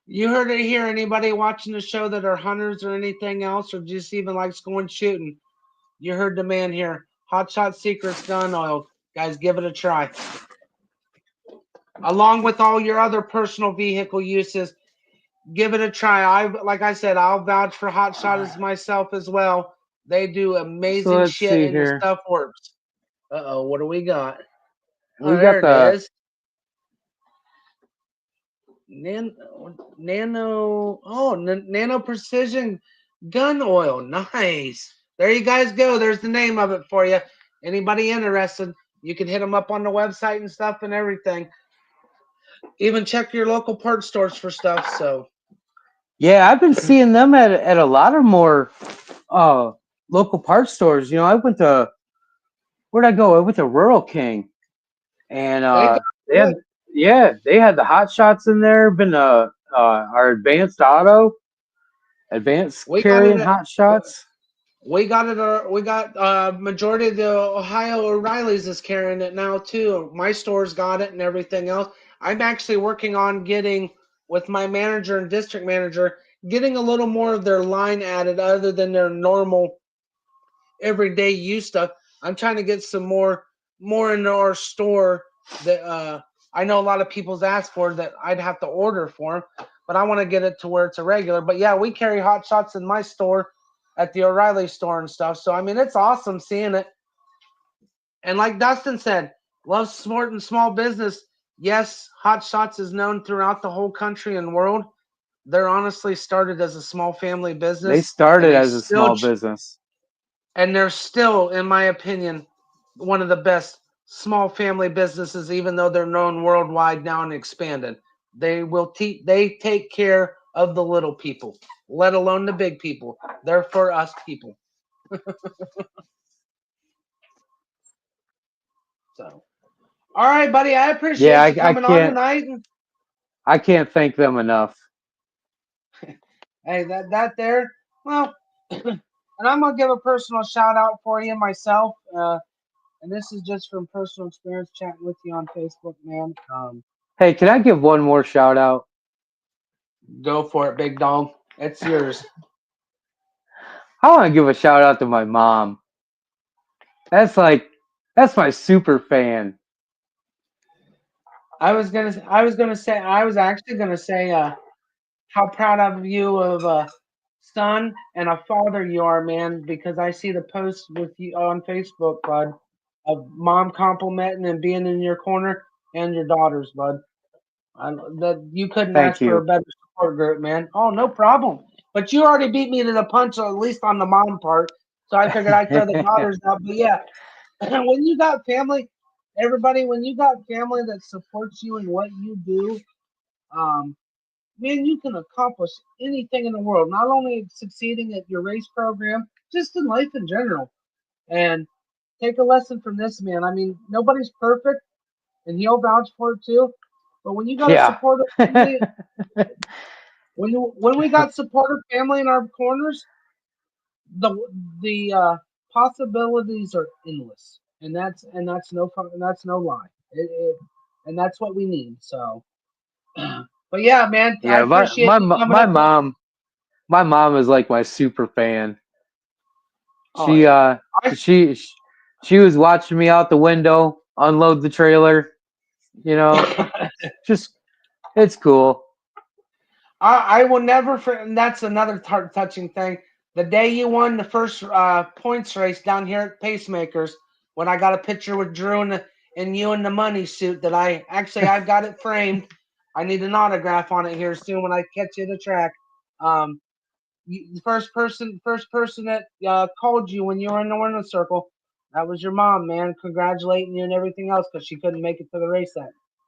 You heard it here. Anybody watching the show that are hunters or anything else, or just even likes going shooting? You heard the man here. Hot Shot Secrets gun oil. Guys, give it a try. Along with all your other personal vehicle uses, give it a try. Like I said, I'll vouch for Hot Shot as myself as well. They do So amazing let's shit see and the here. stuff works. Uh-oh, what do we got? Oh, We there got it the is. Nano precision gun oil. Nice. There you guys go. There's the name of it for you. Anybody interested, you can hit them up on the website and stuff and everything. Even check your local parts stores for stuff. So Yeah, I've been seeing them at a lot of more uh local parts stores. I went to where'd I go? I went to Rural King, and they got they had good. they had the Hot Shots in there. Been our Advanced Auto, Advanced We got it Carrying at Hot Shots. we got it. We got majority of the Ohio O'Reillys is carrying it now too. My store's got it and everything else. I'm actually working on getting with my manager and district manager, getting a little more of their line added other than their normal everyday use stuff. I'm trying to get some more in our store that I know a lot of people's asked for that I'd have to order for them. but I want to get it to where it's a regular. But yeah, we carry hot shots in my store at the O'Reilly store and stuff. So I mean, it's awesome seeing it. And like Dustin said, love sport and small business. Yes, Hot Shots is known throughout the whole country and world. They're honestly started as a small family They business, and started as a small business. they're still, in my opinion, one of the best small family businesses. Even though they're known worldwide now and expanded, they take care of the little people, let alone the big people. They're for us people. So, all right, buddy, I Yeah, appreciate you coming on tonight. I can't thank them enough. Hey, that there. Well, and I'm gonna give a personal shout out for you myself. And this is just from personal experience chatting with you on Facebook, man. Hey, can I give one more shout out? Go for it, big dog. It's yours. I want to give a shout out to my mom. That's my super fan. I was actually gonna say, how proud of you of a son and a father you are, man. Because I see the posts with you on Facebook, bud, of mom complimenting and being in your corner, and your daughters, bud. That you couldn't Thank ask for a you. better support group, man. Oh, no problem. But you already beat me to the punch, at least on the mom part. So I figured I'd throw the daughters out. But yeah, when you got family, everybody, when you got family that supports you in what you do, um, man, you can accomplish anything in the world. Not only succeeding at your race program, just in life in general. And take a lesson from this man. I mean, nobody's perfect, and he'll vouch for it too. But when you got a Yeah. supportive family, when we got supportive family in our corners, the the possibilities are endless, and that's no fun, and that's no lie. And that's what we need. So, but yeah, man, I Yeah, appreciate you coming up. my mom is like my super fan. Oh She yeah, uh she she was watching me out the window unload the trailer, you know. I Just it's cool. I will never. And that's another heart touching thing. The day you won the first points race down here at Pacemakers, when I got a picture with Drew and you in the money suit, that I've got it framed. I need an autograph on it here soon when I catch you at the track. Um, the first person that called you when you were in the winner's circle, that was your mom, man, congratulating you and everything else because she couldn't make it to the race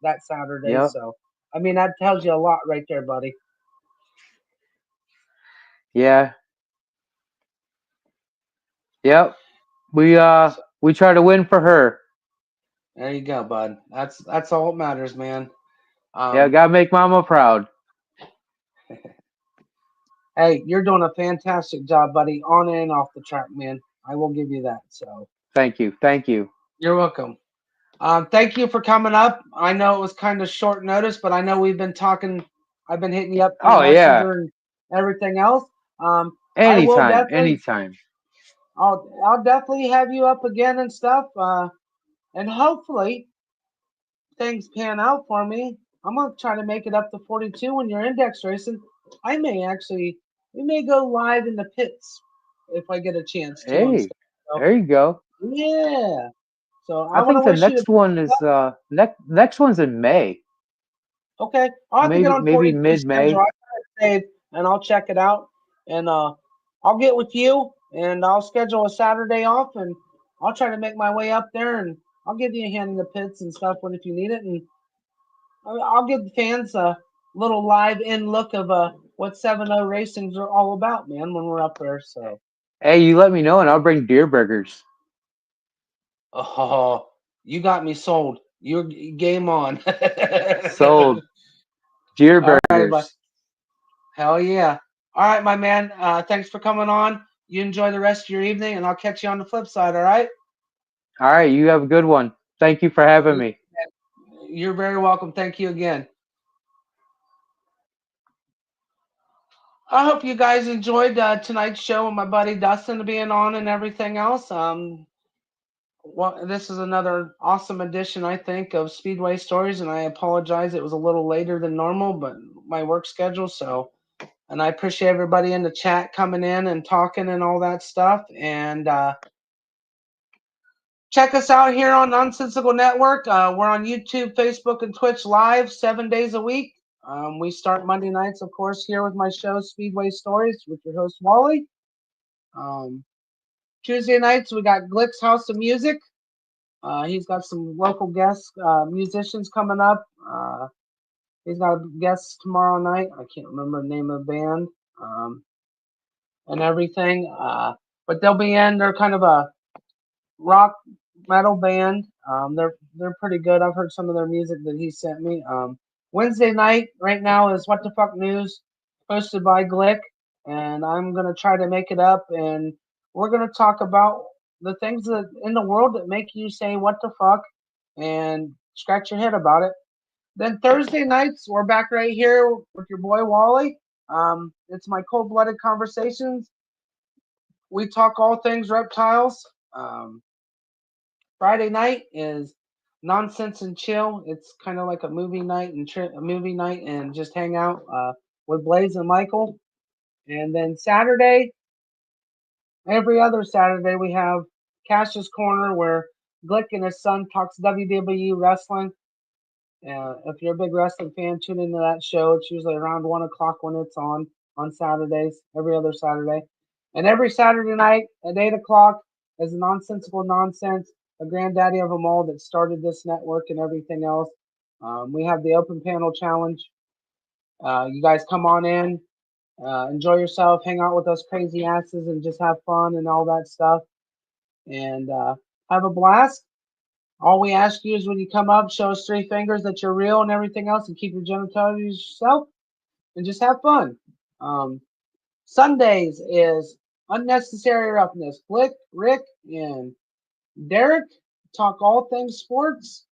that Saturday. Yep. So, I mean, that tells you a lot right there, buddy. Yeah. Yep. We uh So, we try to win for her. there you go, bud. That's all that matters, man. Yeah, Um, gotta make mama proud. hey, you're doing a fantastic job, buddy, on and off the track, man. I will give you that. So, Thank you. Thank you. you're welcome. Thank you for coming up. I know it was kind of short notice, but I know we've been talking. I've been hitting you up through Oh yeah. Messenger and everything else. I will Anytime. definitely, Anytime. I'll definitely have you up again and stuff. And hopefully things pan out for me. I'm gonna try to make it up to 42 when you're index racing. We may go live in the pits if I get a chance to and Hey, stuff. So, there you go. yeah. So I I want to think the wish you the next one is next one's in May. okay. I'll have to get on Maybe 42 mid schedule. May. I got it saved, and I'll check it out. And I'll get with you, and I'll schedule a Saturday off, and I'll try to make my way up there, and I'll give you a hand in the pits and stuff when if you need it, and I'll give the fans a little live in look of what 7-0 racing's are all about, man. When we're up there, so Hey, you let me know and I'll bring deer burgers. oh, you got me sold. You're game on. Sold. Deer All right, bud. burgers. Hell yeah. All right, my man. Thanks for coming on. You enjoy the rest of your evening, and I'll catch you on the flip side, all right? All right, you have a good one. Thank you for having me. You're very welcome. Thank you again. I hope you guys enjoyed tonight's show with my buddy Dustin being on and everything else. Well, this is another awesome edition, I think, of Speedway Stories, and I apologize it was a little later than normal, but my work schedule. So, and I appreciate everybody in the chat coming in and talking and all that stuff. And check us out here on Nonsensical Network. We're on YouTube, Facebook, and Twitch live 7 days a week. We start Monday nights, of course, here with my show, Speedway Stories, with your host, Wally. Tuesday nights, we got Glick's House of Music. He's got some local guest musicians coming up. He's got a guest tomorrow night. I can't remember the name of the band and everything. But they'll be in. They're kind of a rock metal band. They're pretty good. I've heard some of their music that he sent me. Wednesday night right now is What the Fuck News, hosted by Glick, and I'm gonna try to make it up, and we're gonna talk about the things that in the world that make you say what the fuck and scratch your head about it. Then Thursday nights we're back right here with your boy Wally. It's my cold-blooded conversations. We talk all things reptiles. Friday night is Nonsense and Chill. It's kind of like a movie night and just hang out with Blaze and Michael. And then Saturday, every other Saturday, we have Cash's Corner where Glick and his son talks WWE wrestling. If you're a big wrestling fan, tune into that show. It's usually around 1 o'clock when it's on Saturdays, every other Saturday. And every Saturday night at 8 o'clock is Nonsensical Nonsense, a granddaddy of them all that started this network and everything else. We have the open panel challenge. You guys come on in, enjoy yourself, hang out with us crazy asses, and just have fun and all that stuff. And have a blast. All we ask you is when you come up, show us 3 fingers that you're real and everything else, and keep your genitalia to yourself, and just have fun. Sundays is Unnecessary Roughness. Glick, Rick, and Derek talk all things sports.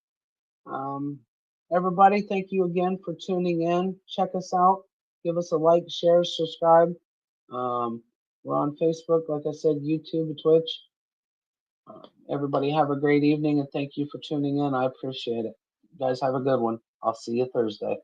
Everybody, thank you again for tuning in. Check us out. Give us a like, share, subscribe. We're on Facebook, like I said, YouTube, Twitch. Everybody have a great evening, and thank you for tuning in. I appreciate it. You guys have a good one. I'll see you Thursday.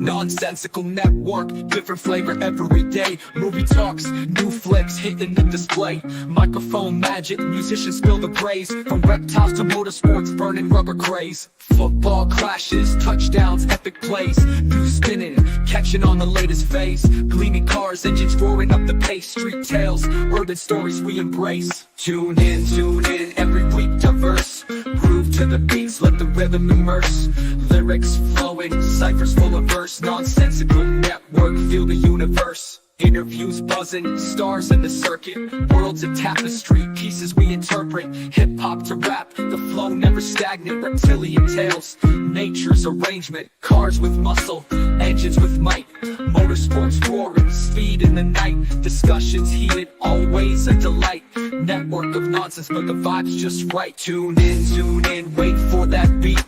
Nonsensical network, different flavor every day. Movie talks, new flicks hitting the display. Microphone magic, musicians spill the praise. From reptiles to motorsports, burning rubber craze. Football crashes, touchdowns, epic plays. News spinning, catching on the latest phase. Gleaming cars, engines roaring up the pace. Street tales, urban stories we embrace. Tune in, every week diverse. Groove to the beats, let the rhythm immerse. Lyrics flowing, ciphers full of verse. Nonsensical network, feel the universe. Interviews buzzing, stars in the circuit. Worlds of tapestry, pieces we interpret. Hip-hop to rap, the flow never stagnant. Reptilian tales, nature's arrangement. Cars with muscle, engines with might. Motorsports roaring, speed in the night. Discussions heated, always a delight. Network of nonsense, but the vibe's just right. Tune in, wait for that beat.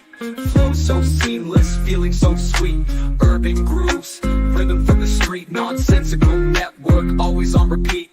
Flow so seamless, feeling so sweet. Urban grooves, rhythm from the street. Nonsensical network, always on repeat.